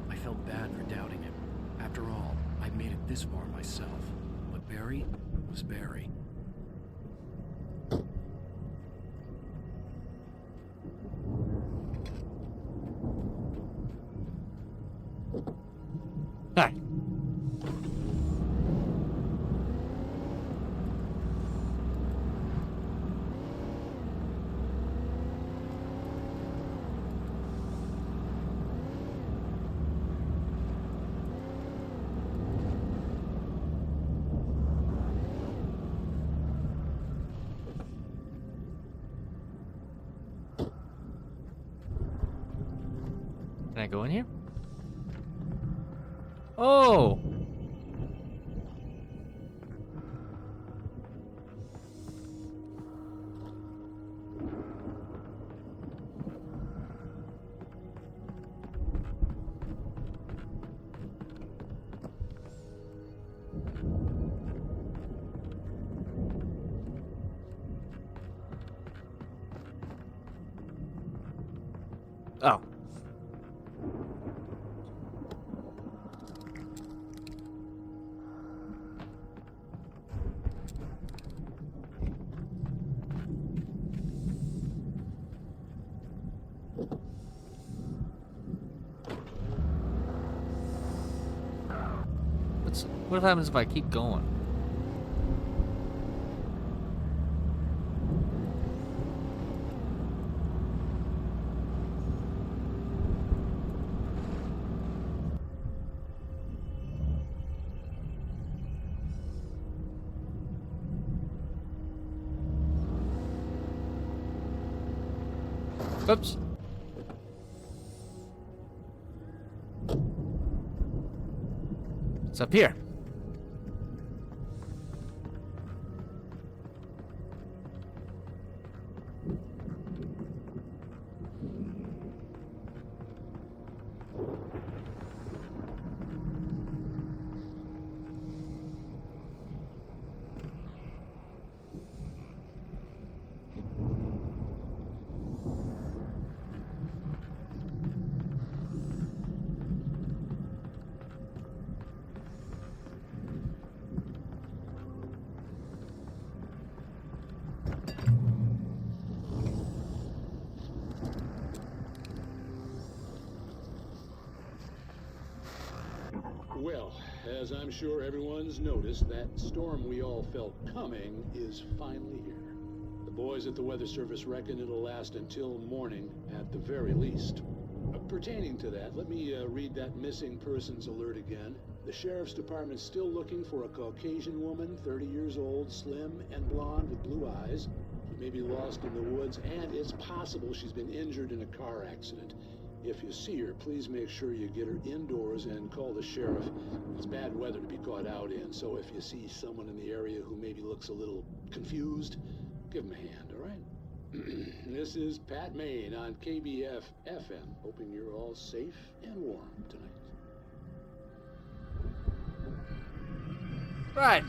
I felt bad for doubting him. After all, I made it this far myself. But Barry was Barry. Hi. Can I go in here? Oh! Oh. What happens if I keep going? Oops. It's up here. Well, as I'm sure everyone's noticed, that storm we all felt coming is finally here. The boys at the Weather Service reckon it'll last until morning at the very least. Pertaining to that, let me read that missing persons alert again. The Sheriff's Department's still looking for a Caucasian woman, 30 years old, slim and blonde with blue eyes. She may be lost in the woods, and it's possible she's been injured in a car accident. If you see her, please make sure you get her indoors and call the sheriff. It's bad weather to be caught out in, so if you see someone in the area who maybe looks a little confused, give him a hand, all right? This is Pat Maine on KBF FM, hoping you're all safe and warm tonight. Right.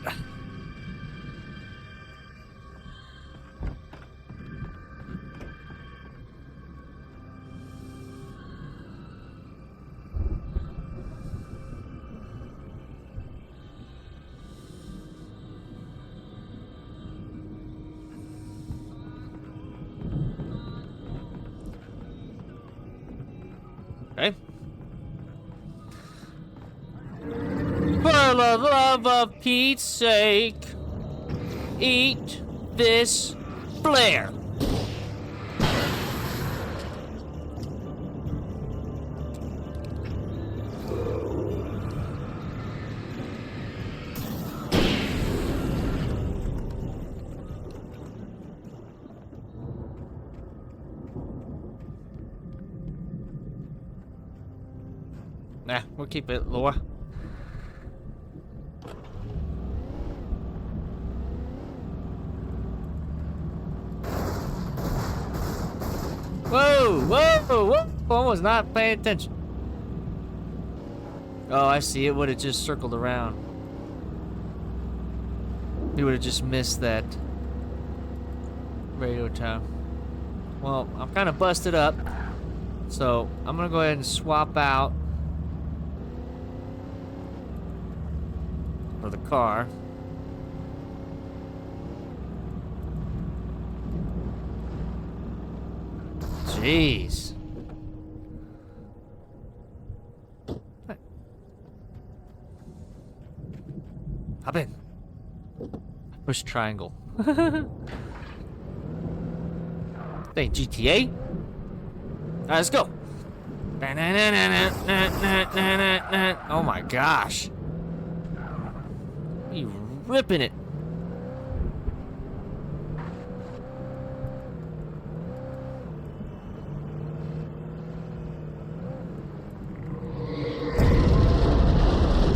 Okay. For the love of Pete's sake, eat this flare. Nah, we'll keep it lower. Whoa, whoa, whoa! I was not paying attention. Oh, I see. It would have just circled around. We would have just missed that radio tower. Well, I'm kind of busted up, so I'm gonna go ahead and swap out for the car. Jeez. Hop in. Push triangle. Hey, GTA. Alright, let's go. Oh my gosh. You ripping it.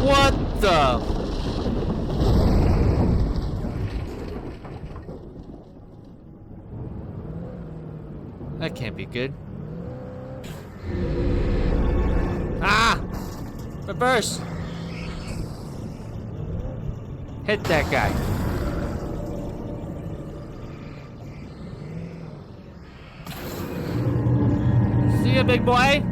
What the? That can't be good. Ah! Reverse! Hit that guy. See ya, big boy.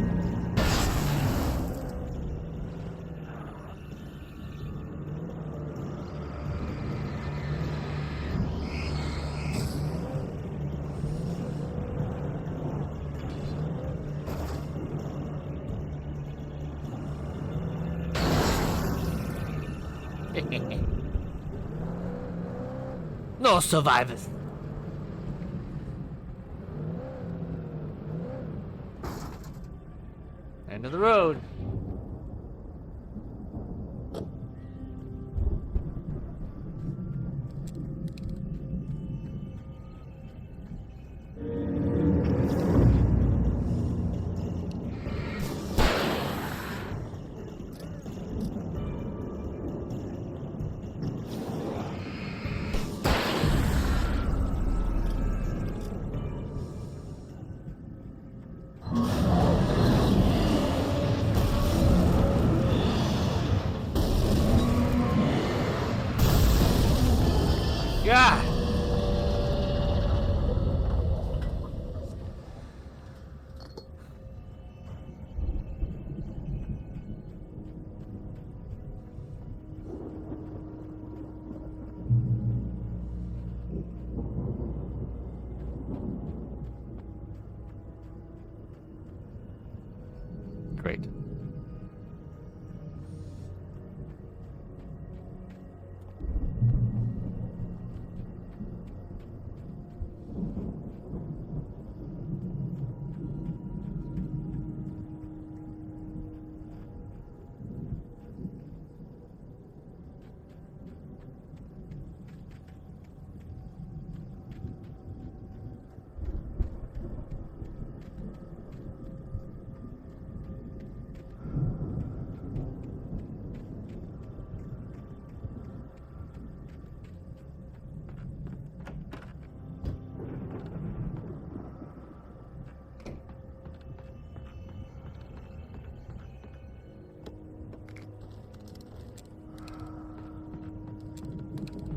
No survivors. End of the road.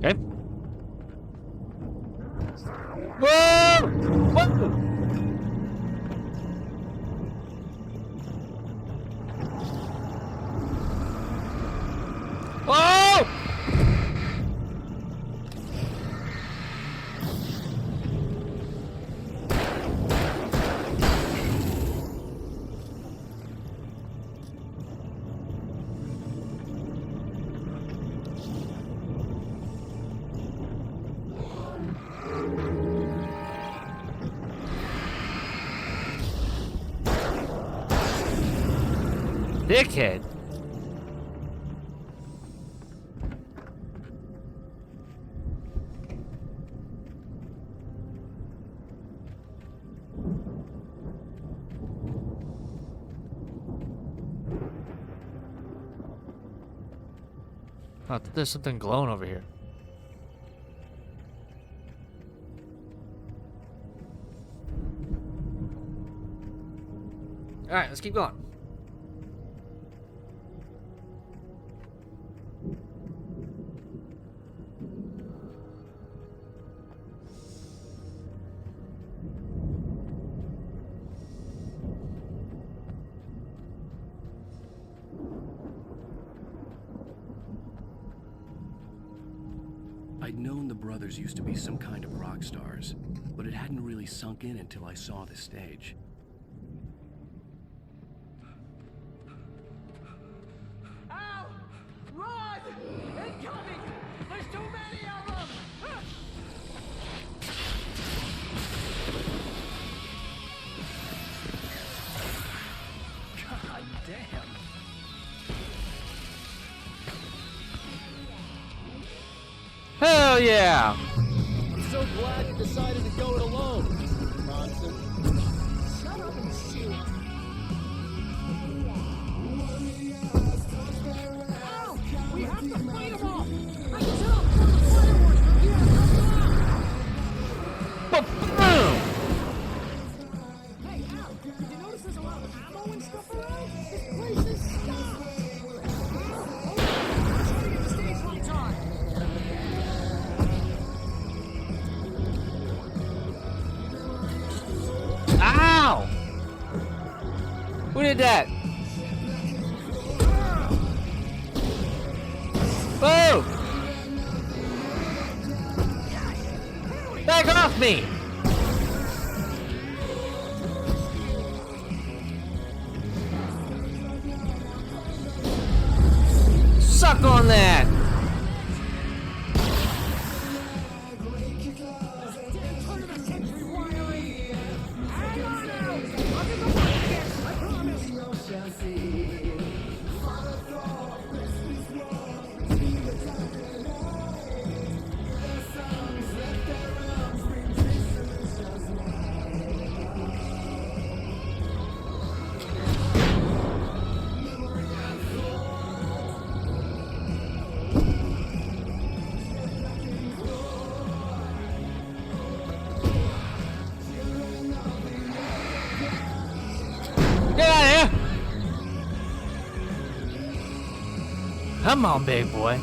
Okay. Whoa! Whoa! Whoa! Dickhead. Oh, there's something glowing over here. All right, let's keep going. I'd known the brothers used to be some kind of rock stars, but it hadn't really sunk in until I saw the stage. Ow! Run! Incoming! There's too many of them! God damn. Hell yeah! I'm so glad you decided to go it alone, Bronson. Shut up and shoot! Ow! We have to fight them all! I can tell from the fireworks from here! Boom! Hey, Al! Did you notice there's a lot of ammo and stuff around? This place is stocked! Al! I'm trying to get the stage lights on! Ow! Who did that? Whoa! Back off me! Suck on that! Get out of here! Come on, big boy.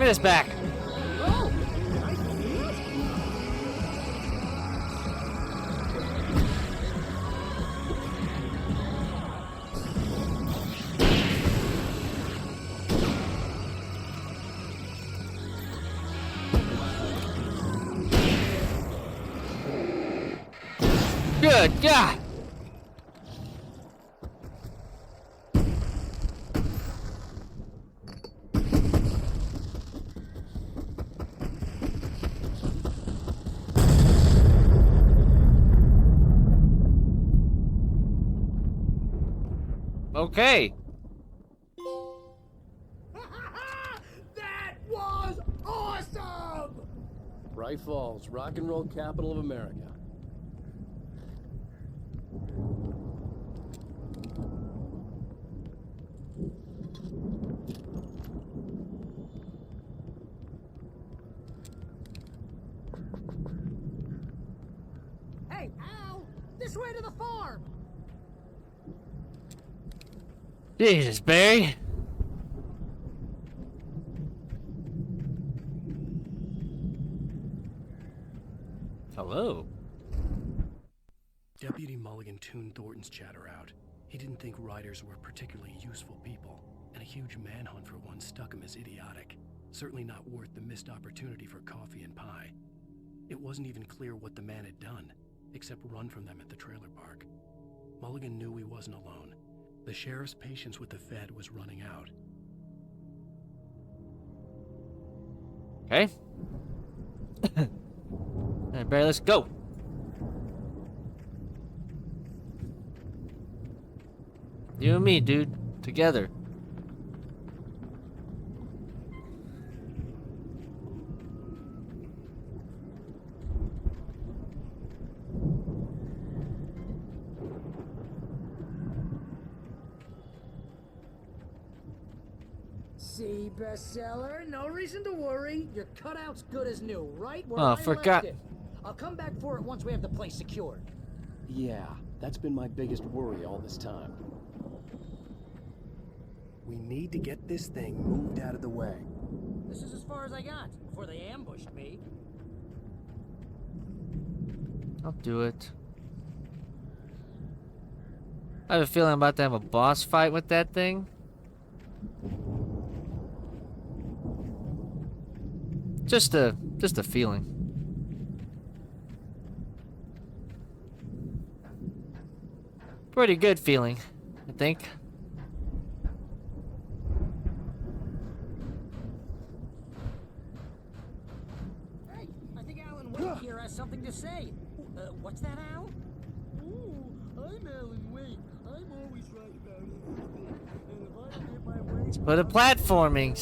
me this back. Oh, nice meat. Good God. Okay. That was awesome! Bright Falls, rock and roll capital of America. Hey, Al! This way to the farm! Jesus, Barry. Hello. Deputy Mulligan tuned Thornton's chatter out. He didn't think riders were particularly useful people, and a huge manhunt for one stuck him as idiotic. Certainly not worth the missed opportunity for coffee and pie. It wasn't even clear what the man had done, except run from them at the trailer park. Mulligan knew he wasn't alone. The sheriff's patience with the Fed was running out. Okay. Alright, Barry, let's go. You and me, dude. Together. See, bestseller, no reason to worry. Your cutout's good as new, right where Oh, I forgot. left it. I'll come back for it once we have the place secured. Yeah, that's been my biggest worry all this time. We need to get this thing moved out of the way. This is as far as I got before they ambushed me. I'll do it. I have a feeling I'm about to have a boss fight with that thing. Just a feeling. Pretty good feeling, I think. Hey, I think Alan Wake here has something to say. What's that, Al? Ooh, I'm Alan Wake. I'm always right about everything. And if I don't get my way... Let's put a platforming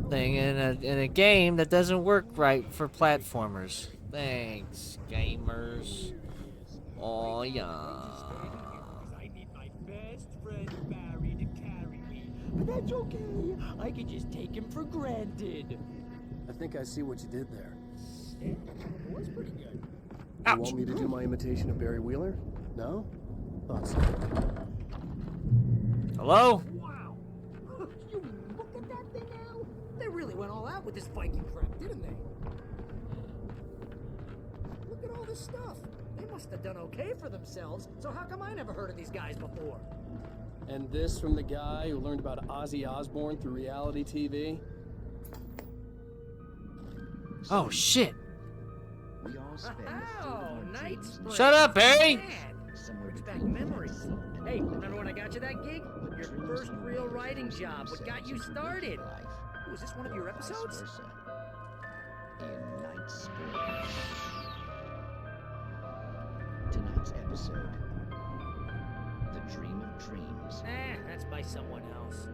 thing in a game that doesn't work right for platformers. Thanks, gamers. Oh yeah. I need my best friend Barry to carry me. But that's okay. I can just take him for granted. I think I see what you did there. Yeah, it was pretty good. You want me to do my imitation of Barry Wheeler? No? Thought so. Hello? Wow. You look at that thing, Al. They really went all out with this Viking crap, didn't they? Look at all this stuff. They must have done okay for themselves, so how come I never heard of these guys before? And this from the guy who learned about Ozzy Osbourne through reality TV? Oh shit. We all spend Oh, nights. Shut up, Barry! Brings back memories. Hey, remember when I got you that gig? Your first real writing job. What got you started? Ooh, is this one of your episodes? In Night Sport. Tonight's episode, The Dream of Dreams. That's by someone else.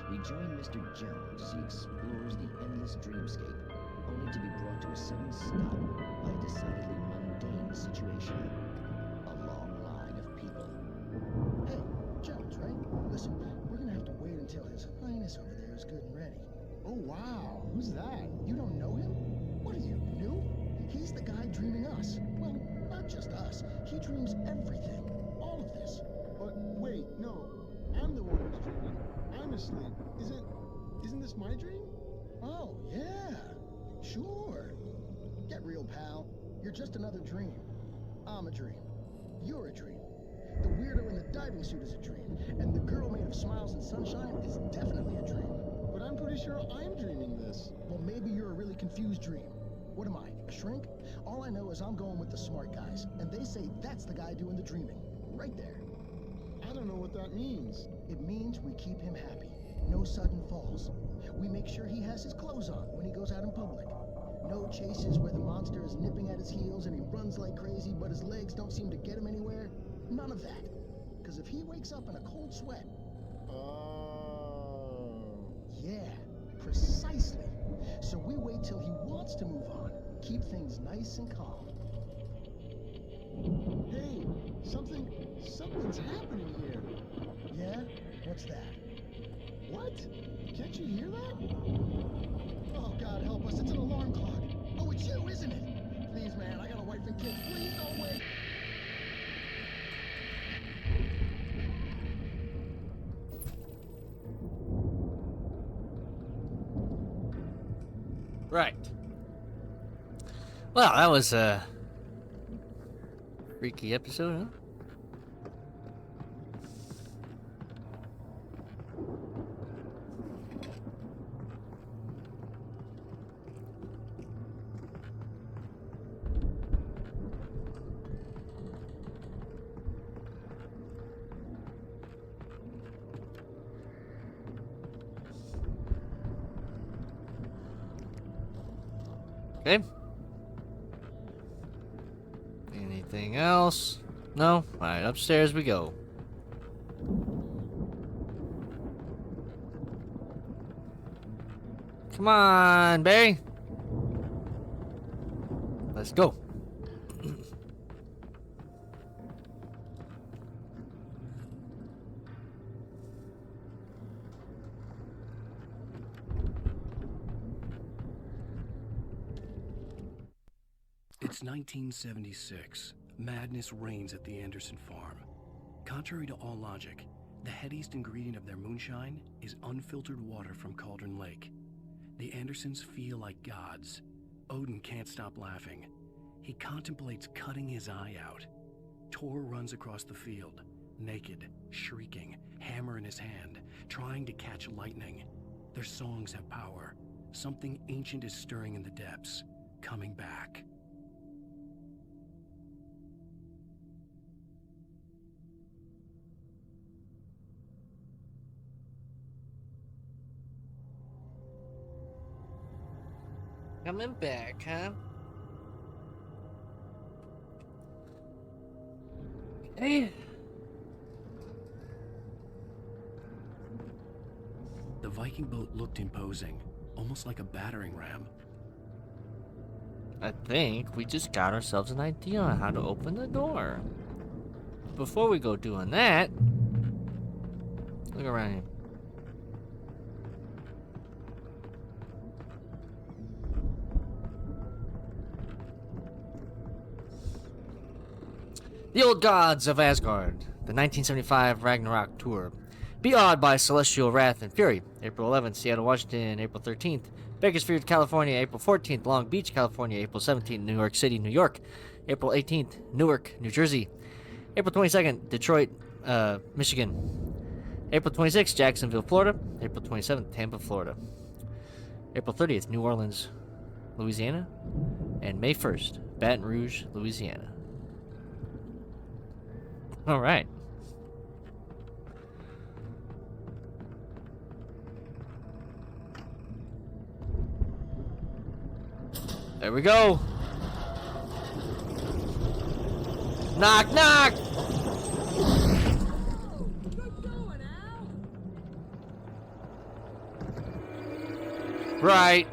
We join Mr. Jones as he explores the endless dreamscape, only to be brought to a sudden stop by a decidedly mundane situation. A long line of people. Hey, Jones, right? Listen, we're gonna have to wait until His Highness over there is good and ready. Oh, wow. Who's that? You don't know him? What are you, new? He's the guy dreaming us. Well, not just us. He dreams everything. All of this. But wait, no. I'm the one who's dreaming. I'm asleep. Isn't this my dream? Oh, yeah. Sure. Get real, pal. You're just another dream. I'm a dream. You're a dream. The weirdo in the diving suit is a dream. And the girl made of smiles and sunshine is definitely a dream. But I'm pretty sure I'm dreaming this. Well, maybe you're a really confused dream. What am I, a shrink? All I know is I'm going with the smart guys. And they say that's the guy doing the dreaming. Right there. I don't know what that means. It means we keep him happy. No sudden falls. We make sure he has his clothes on when he goes out in public. No chases where the monster is nipping at his heels and he runs like crazy, but his legs don't seem to get him anywhere. None of that. Because if he wakes up in a cold sweat... Oh... Yeah, precisely. So we wait till he wants to move on. Keep things nice and calm. Hey, something's happening here. Yeah? What's that? What? Can't you hear that? Oh, God help us, it's an alarm clock. Oh, it's you, isn't it? Please, man, I got a wife and kids. Please don't wait. Right. Well, that was a freaky episode, huh? Okay. Anything else? No? Alright, upstairs we go. Come on, Barry. Let's go. It's 1976. Madness reigns at the Anderson farm. Contrary to all logic, the headiest ingredient of their moonshine is unfiltered water from Cauldron Lake. The Andersons feel like gods. Odin can't stop laughing. He contemplates cutting his eye out. Tor runs across the field, naked, shrieking, hammer in his hand, trying to catch lightning. Their songs have power. Something ancient is stirring in the depths, coming back. Coming back, huh? Okay. The Viking boat looked imposing, almost like a battering ram. I think we just got ourselves an idea on how to open the door. Before we go doing that, look around here. The Old Gods of Asgard, the 1975 Ragnarok Tour. Be awed by celestial wrath and fury. April 11th, Seattle, Washington. April 13th, Bakersfield, California. April 14th, Long Beach, California. April 17th, New York City, New York. April 18th, Newark, New Jersey. April 22nd, Detroit, Michigan. April 26th, Jacksonville, Florida. April 27th, Tampa, Florida. April 30th, New Orleans, Louisiana. And May 1st, Baton Rouge, Louisiana. All right. There we go. Knock, knock. Right.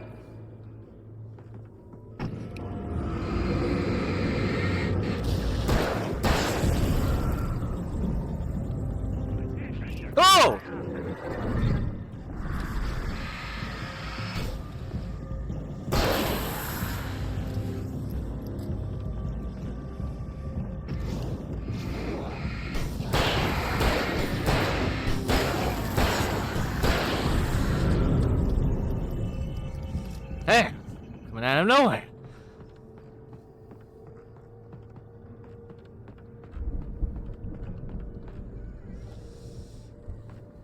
Oh! Hey, coming out of nowhere.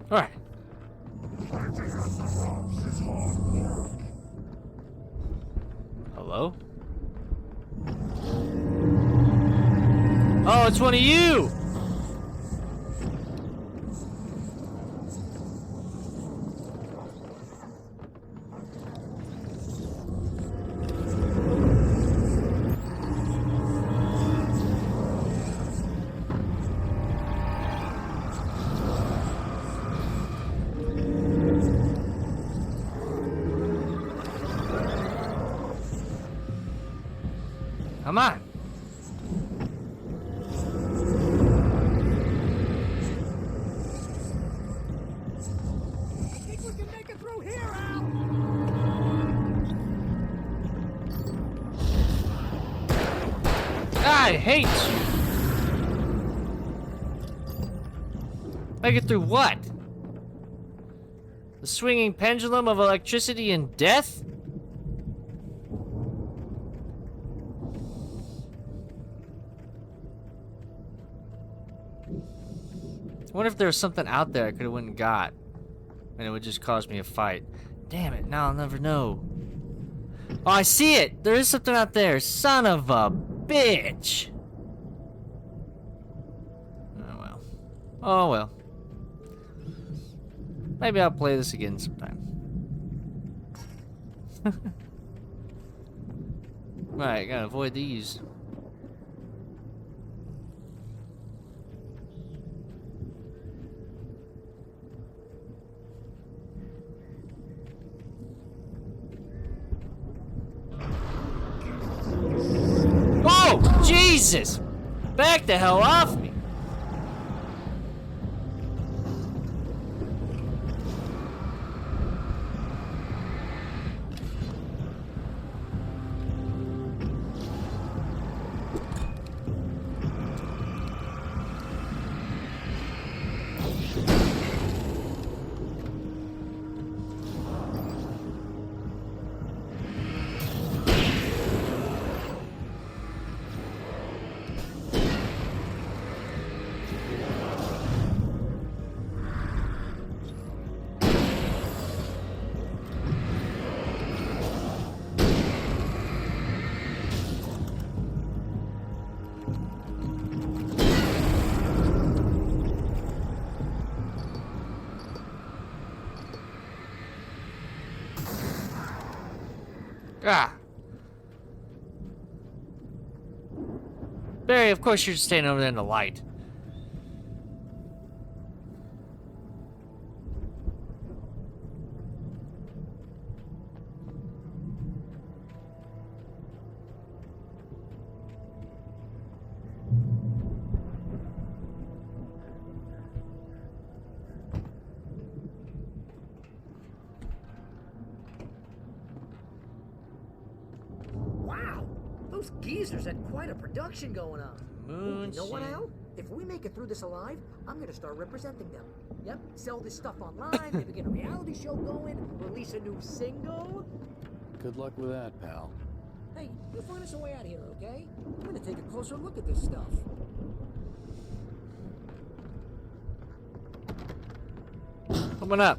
All right. Hello? Oh, it's one of you! Come on. I think we can make it through here, Al! I hate you. Make it through what? The swinging pendulum of electricity and death? I wonder if there was something out there I could have went and got. And it would just cause me a fight. Damn it, now I'll never know. Oh, I see it! There is something out there. Son of a bitch! Oh well. Oh well. Maybe I'll play this again sometime. Right, gotta avoid these. Oh, Jesus! Back the hell off me! Ah. Barry, of course you're standing over there in the light. Wow! Those geezers had quite a production going on. Ooh, you know what, Al? If we make it through this alive, I'm gonna start representing them. Yep, sell this stuff online, maybe get a reality show going, release a new single. Good luck with that, pal. Hey, you'll find us a way out of here, okay? I'm gonna take a closer look at this stuff. Coming up.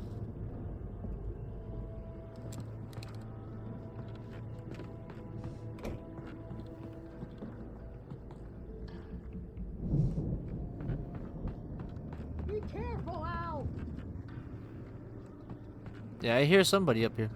Be careful, Al! Yeah, I hear somebody up here.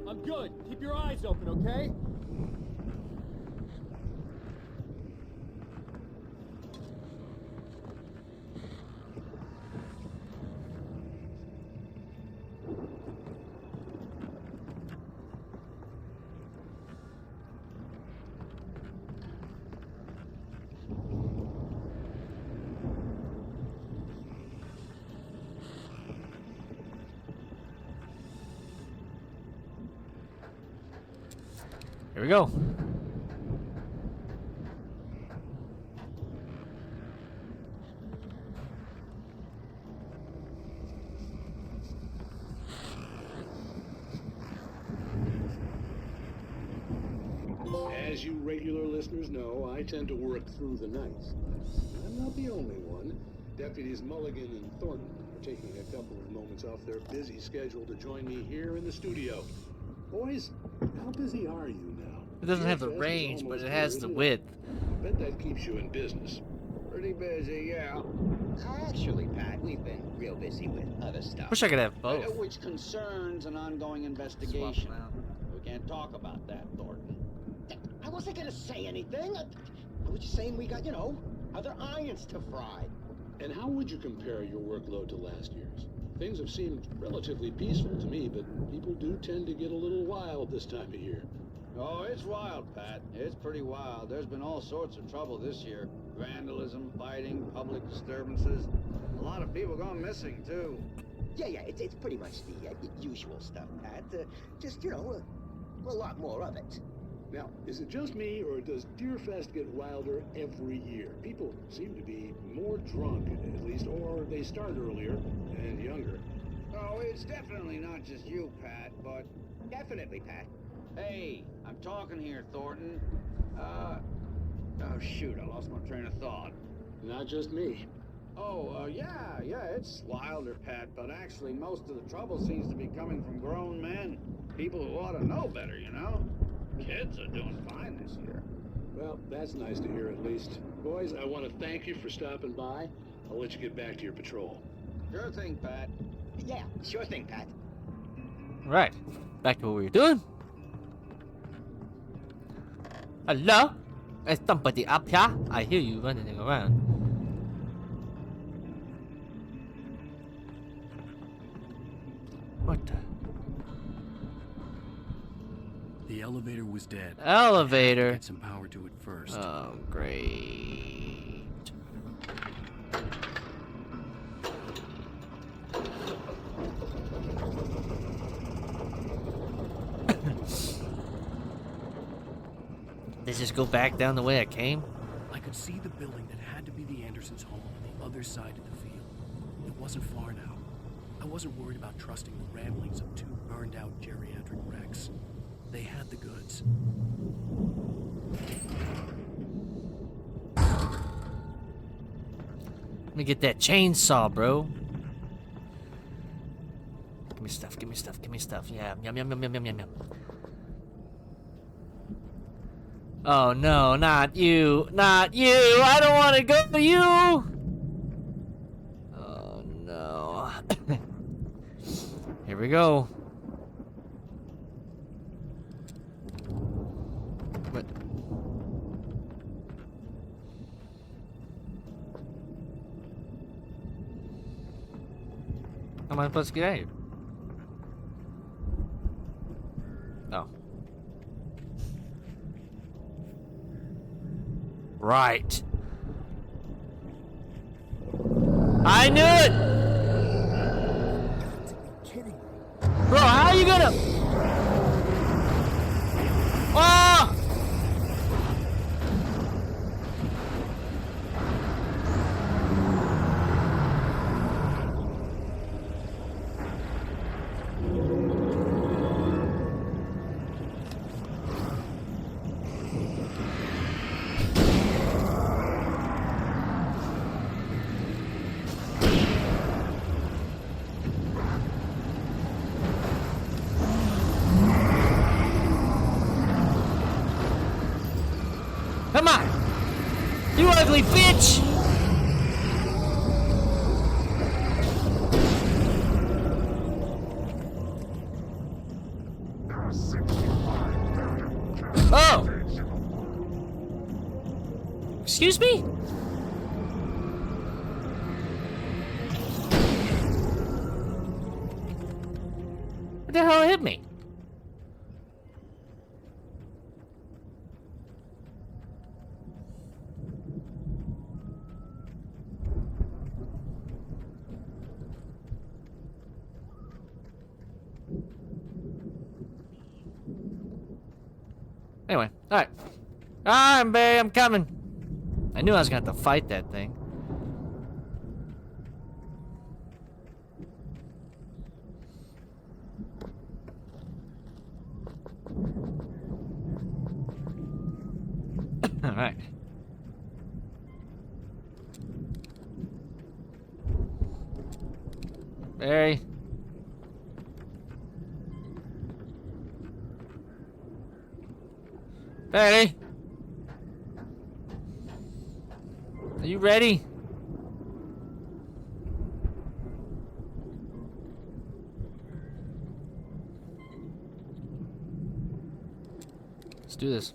I'm good. Keep your eyes open, okay? Here we go. As you regular listeners know, I tend to work through the night. I'm not the only one. Deputies Mulligan and Thornton are taking a couple of moments off their busy schedule to join me here in the studio. Boys, how busy are you now? It doesn't have the range, but it has the width. I bet that keeps you in business. Pretty busy, yeah. Actually, Pat, we've been real busy with other stuff. Wish I could have both. Which concerns an ongoing investigation. We can't talk about that, Thornton. I wasn't gonna say anything. I was just saying we got, other irons to fry. And how would you compare your workload to last year's? Things have seemed relatively peaceful to me, but people do tend to get a little wild this time of year. Oh, it's wild, Pat. It's pretty wild. There's been all sorts of trouble this year. Vandalism, fighting, public disturbances. A lot of people gone missing, too. Yeah, it's pretty much the usual stuff, Pat. Just, a lot more of it. Now, is it just me, or does Deerfest get wilder every year? People seem to be more drunk, at least, or they start earlier and younger. Oh, it's definitely not just you, Pat, but... Definitely, Pat. Hey, I'm talking here, Thornton. Oh, shoot, I lost my train of thought. Not just me. Oh, yeah, it's wilder, Pat, but actually most of the trouble seems to be coming from grown men. People who ought to know better, Kids are doing fine this year. Well, that's nice to hear at least. Boys, I want to thank you for stopping by. I'll let you get back to your patrol. Sure thing, Pat. Yeah, sure thing, Pat. Right. Back to what we were doing. Hello? Is somebody up here? I hear you running around. What the? The elevator was dead. Elevator? Get some power to it first. Oh, great. Did just go back down the way I came? I could see the building that had to be the Andersons' home on the other side of the field. It wasn't far now. I wasn't worried about trusting the ramblings of two burned-out geriatric wrecks. They had the goods. Let me get that chainsaw, bro. Give me stuff, give me stuff, give me stuff. Yeah, yum, yum, yum, yum, yum, yum, yum. Oh, no, not you. Not you. I don't want to go to you. Oh, no. Here we go. What? How am I supposed to get out of here? Oh. Right. I knew it! Bro, how are you gonna... Oh! Come on! You ugly bitch! Oh! Excuse me? What the hell hit me? Anyway, alright. Alright, Barry, I'm coming. I knew I was gonna have to fight that thing. Alright. Barry. Barry. Are you ready? Let's do this.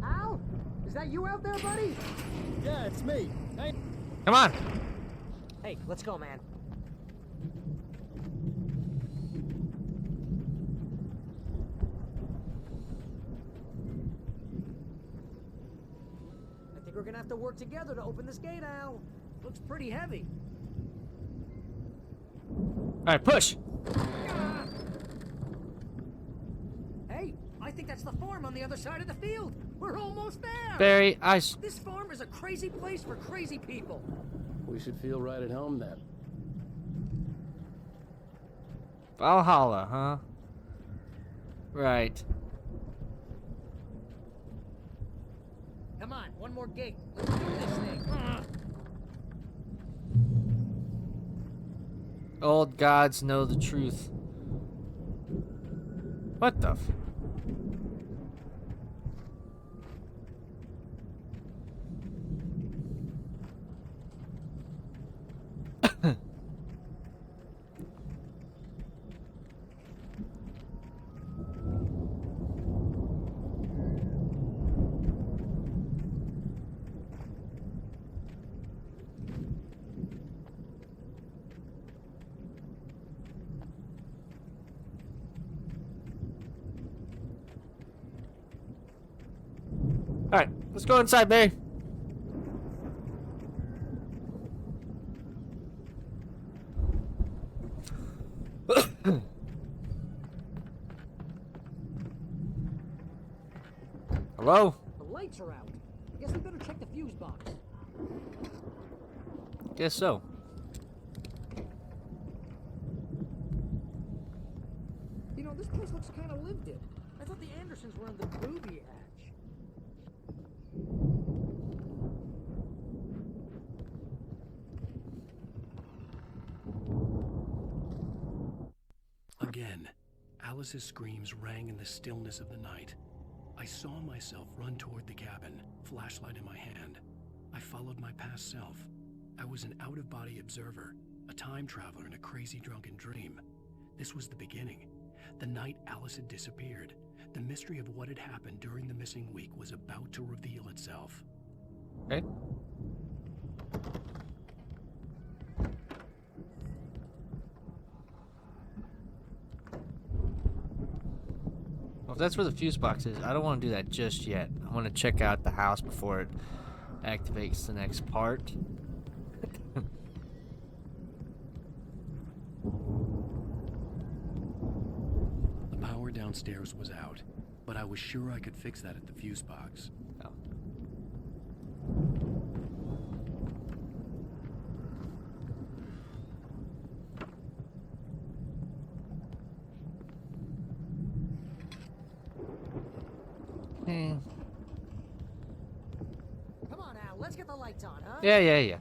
Al? Is that you out there, buddy? Yeah, it's me. Hey. Come on. Hey, let's go, man. I think we're gonna have to work together to open this gate, Al. Looks pretty heavy. Alright, push. Hey, I think that's the farm on the other side of the field. We're almost there. Barry, This farm is a crazy place for crazy people. We should feel right at home then. Valhalla, huh? Right. Come on, one more gate. Let's do this thing. Old gods know the truth. What the f... Alright, let's go inside, Barry. Hello? The lights are out. I guess we better check the fuse box. Guess so. You know, this place looks kind of lived in. I thought the Andersons were on the booby hatch. Again, Alice's screams rang in the stillness of the night. I saw myself run toward the cabin, flashlight in my hand. I followed my past self. I was an out-of-body observer, a time traveler in a crazy drunken dream. This was the beginning. The night Alice had disappeared. The mystery of what had happened during the missing week was about to reveal itself. Okay. Well, if that's where the fuse box is, I don't want to do that just yet. I want to check out the house before it activates the next part. The power downstairs was out, but I was sure I could fix that at the fuse box. Oh. Come on, Al. Let's get the lights on, huh? Yeah.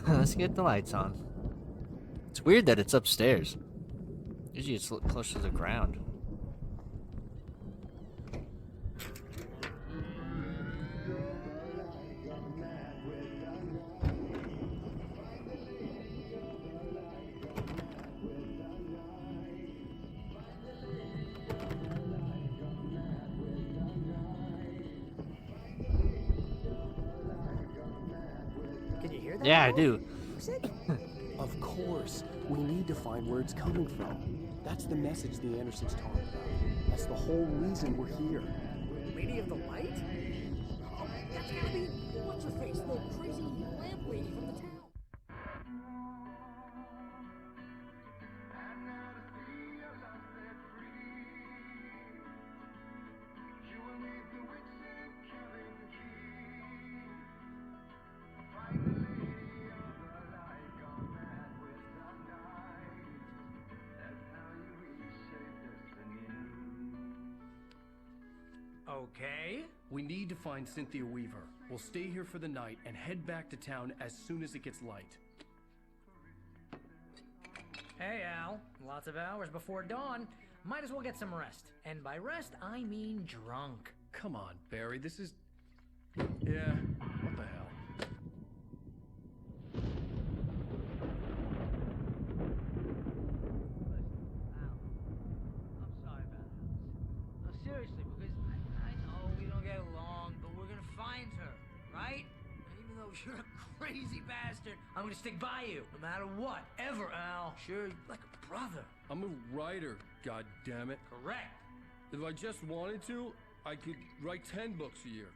Let's get the lights on. It's weird that it's upstairs. Usually it's close to the ground. Yeah, I do. Of course. We need to find where it's coming from. That's the message the Andersons talk about. That's the whole reason we're here. Lady of the Light? Oh, that's gotta be what's her face, the crazy lamp lady from the town. Okay. We need to find Cynthia Weaver. We'll stay here for the night and head back to town as soon as it gets light. Hey, Al. Lots of hours before dawn. Might as well get some rest. And by rest, I mean drunk. Come on, Barry, this is... Yeah, what the hell? No, seriously, because I know we don't get along, but we're gonna find her, right? And even though you're a crazy bastard, I'm gonna stick by you, no matter what, ever, Al. Sure, like a brother. I'm a writer, goddammit. Correct. If I just wanted to, I could write 10 books a year.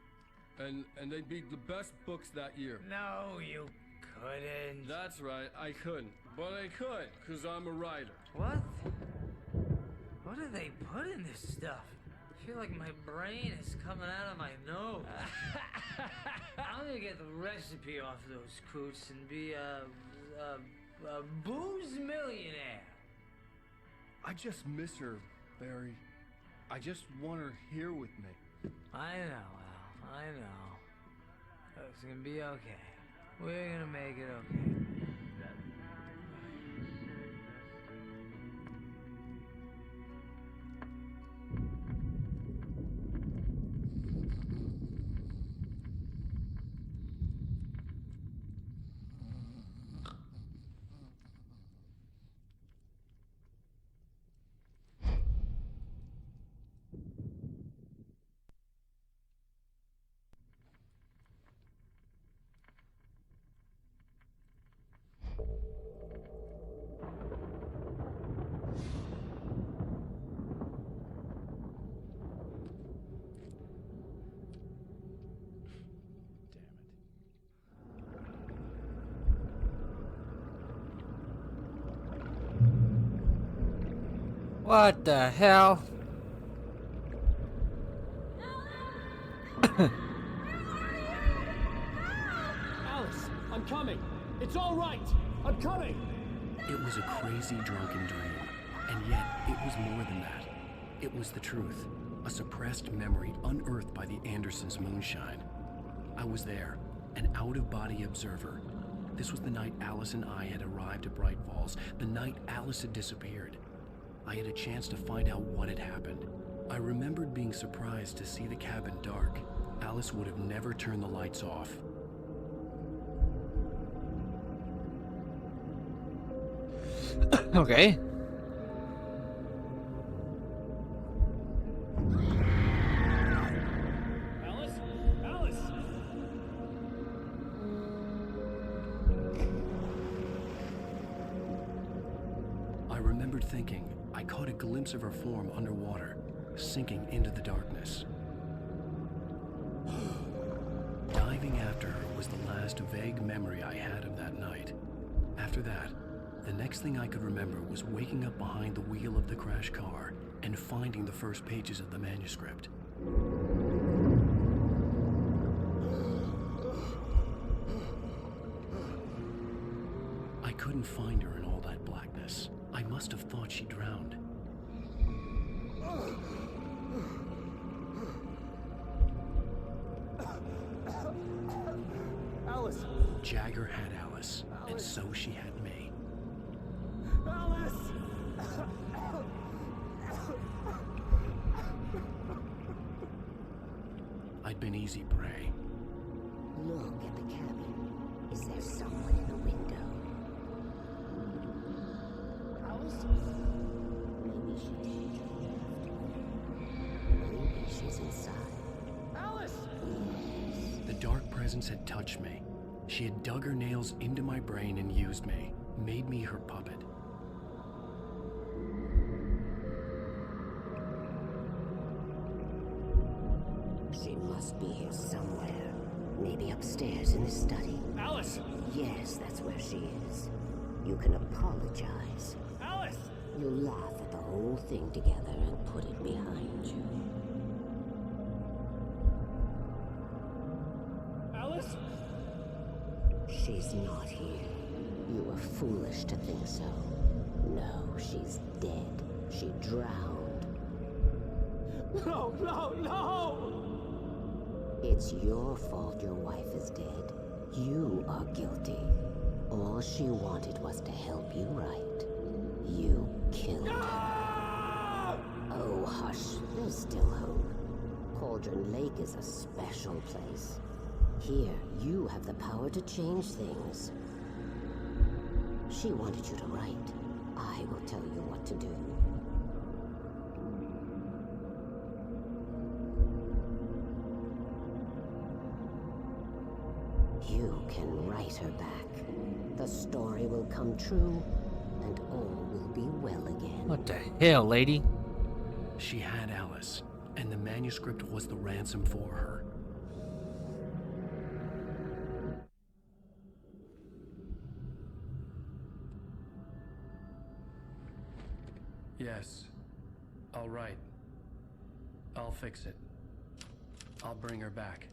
And they'd be the best books that year. No, you couldn't. That's right, I couldn't. But I could, because I'm a writer. What? What do they put in this stuff? I feel like my brain is coming out of my nose. I'm gonna get the recipe off those coots and be a booze millionaire. I just miss her, Barry. I just want her here with me. I know, Al. I know. It's gonna be okay. We're gonna make it okay. What the hell? Alice, I'm coming. It's all right. I'm coming. It was a crazy drunken dream, and yet it was more than that. It was the truth, a suppressed memory unearthed by the Andersons' moonshine. I was there, an out-of-body observer. This was the night Alice and I had arrived at Bright Falls, the night Alice had disappeared. I had a chance to find out what had happened. I remembered being surprised to see the cabin dark. Alice would have never turned the lights off. Okay. Alice? Alice! I remembered thinking I caught a glimpse of her form underwater, sinking into the darkness. Diving after her was the last vague memory I had of that night. After that, the next thing I could remember was waking up behind the wheel of the crash car and finding the first pages of the manuscript. I couldn't find her in all that blackness. I must have thought she drowned. Alice! Jagger had Alice, and so she had me. Alice! I'd been easy prey. Look at the cabin. Is there someone in the window? Alice? Maybe she didn't drift. Maybe she's inside. Alice! The dark presence had touched me. She had dug her nails into my brain and used me, made me her puppet. She must be here somewhere. Maybe upstairs in the study. Alice! Yes, that's where she is. You can apologize. Alice! You laugh at the whole thing together and put it behind you. Alice? She's not here. You were foolish to think so. No, she's dead. She drowned. No, no, no! It's your fault your wife is dead. You are guilty. All she wanted was to help you right. You killed her. Oh, hush. There's still hope. Cauldron Lake is a special place. Here, you have the power to change things. She wanted you to write. I will tell you what to do. You can write her back. The story will come true, and all will be well again. What the hell, lady? She had Alice, and the manuscript was the ransom for her. Yes. All right. I'll fix it. I'll bring her back.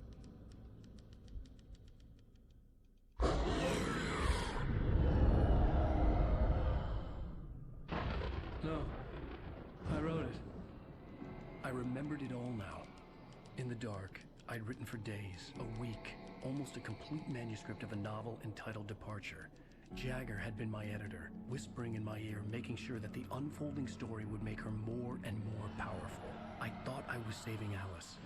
No. I wrote it. I remembered it all now. In the dark, I'd written for days, a week, almost a complete manuscript of a novel entitled Departure. Jagger had been my editor, whispering in my ear, making sure that the unfolding story would make her more and more powerful. I thought I was saving Alice.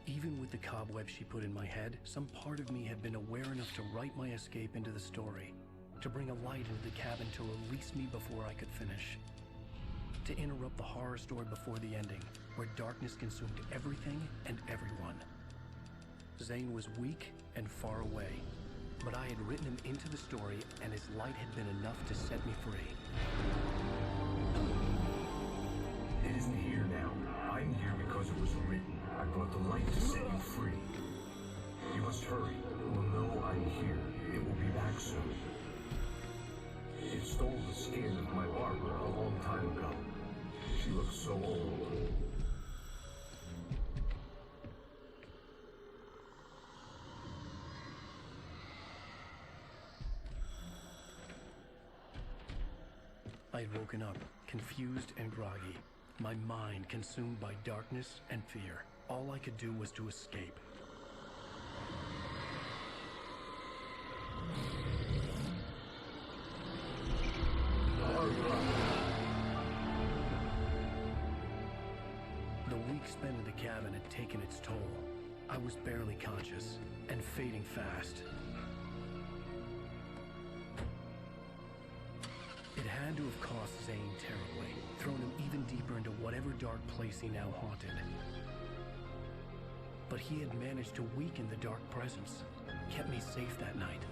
Even with the cobwebs she put in my head, some part of me had been aware enough to write my escape into the story, to bring a light into the cabin to release me before I could finish. To interrupt the horror story before the ending, where darkness consumed everything and everyone. Zane was weak and far away, but I had written him into the story, and his light had been enough to set me free. It isn't here now. I'm here because it was written. I brought the light to set you free. You must hurry. It will know I'm here. It will be back soon. It stole the skin of my barber a long time ago. She looks so old. I'd woken up, confused and groggy, my mind consumed by darkness and fear. All I could do was to escape. The week spent in the cabin had taken its toll. I was barely conscious, and fading fast. It had to have cost Zane terribly, thrown him even deeper into whatever dark place he now haunted. But he had managed to weaken the dark presence, kept me safe that night.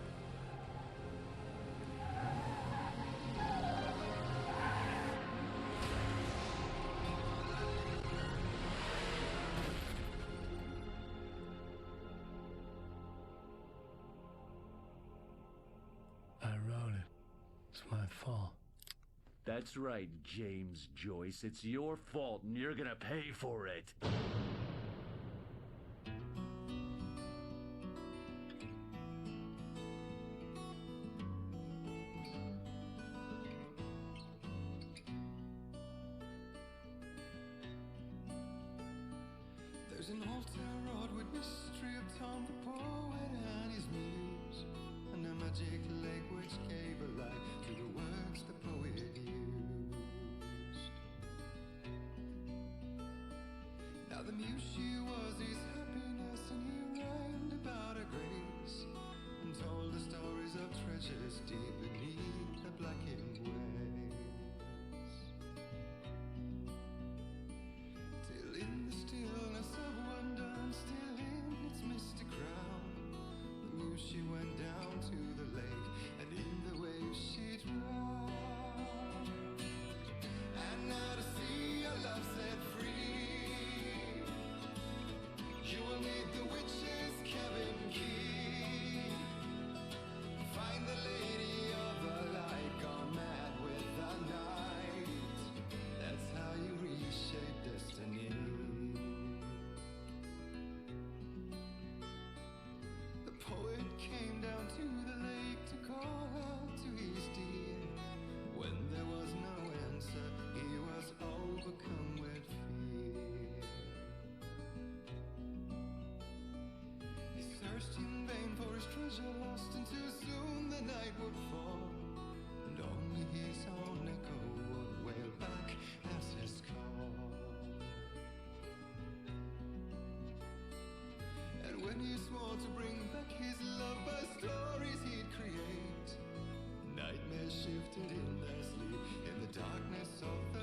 I wrote it. It's my fault. That's right, James Joyce. It's your fault, and you're gonna pay for it. There's an old town road with mystery of Tom the poet and his muse, and a magic lake which gave a light to the words the poet used. Now the muse she was his happiness, and he rhymed about her grace, and told the stories of treasures deep beneath the blackened waves. Till in the stillness of wonder, and still in its mystic the witch's cabin key. Find the lady of the light, gone mad with the night. That's how you reshape destiny. The poet came down to the lake to call out to his dear. When there was no answer, he was overcome with fear. He searched in vain for his treasure lost, and too soon the night would fall, and only his own echo would wail back as his call. And when he swore to bring back his love by stories he'd create, nightmares shifted in their sleep in the darkness of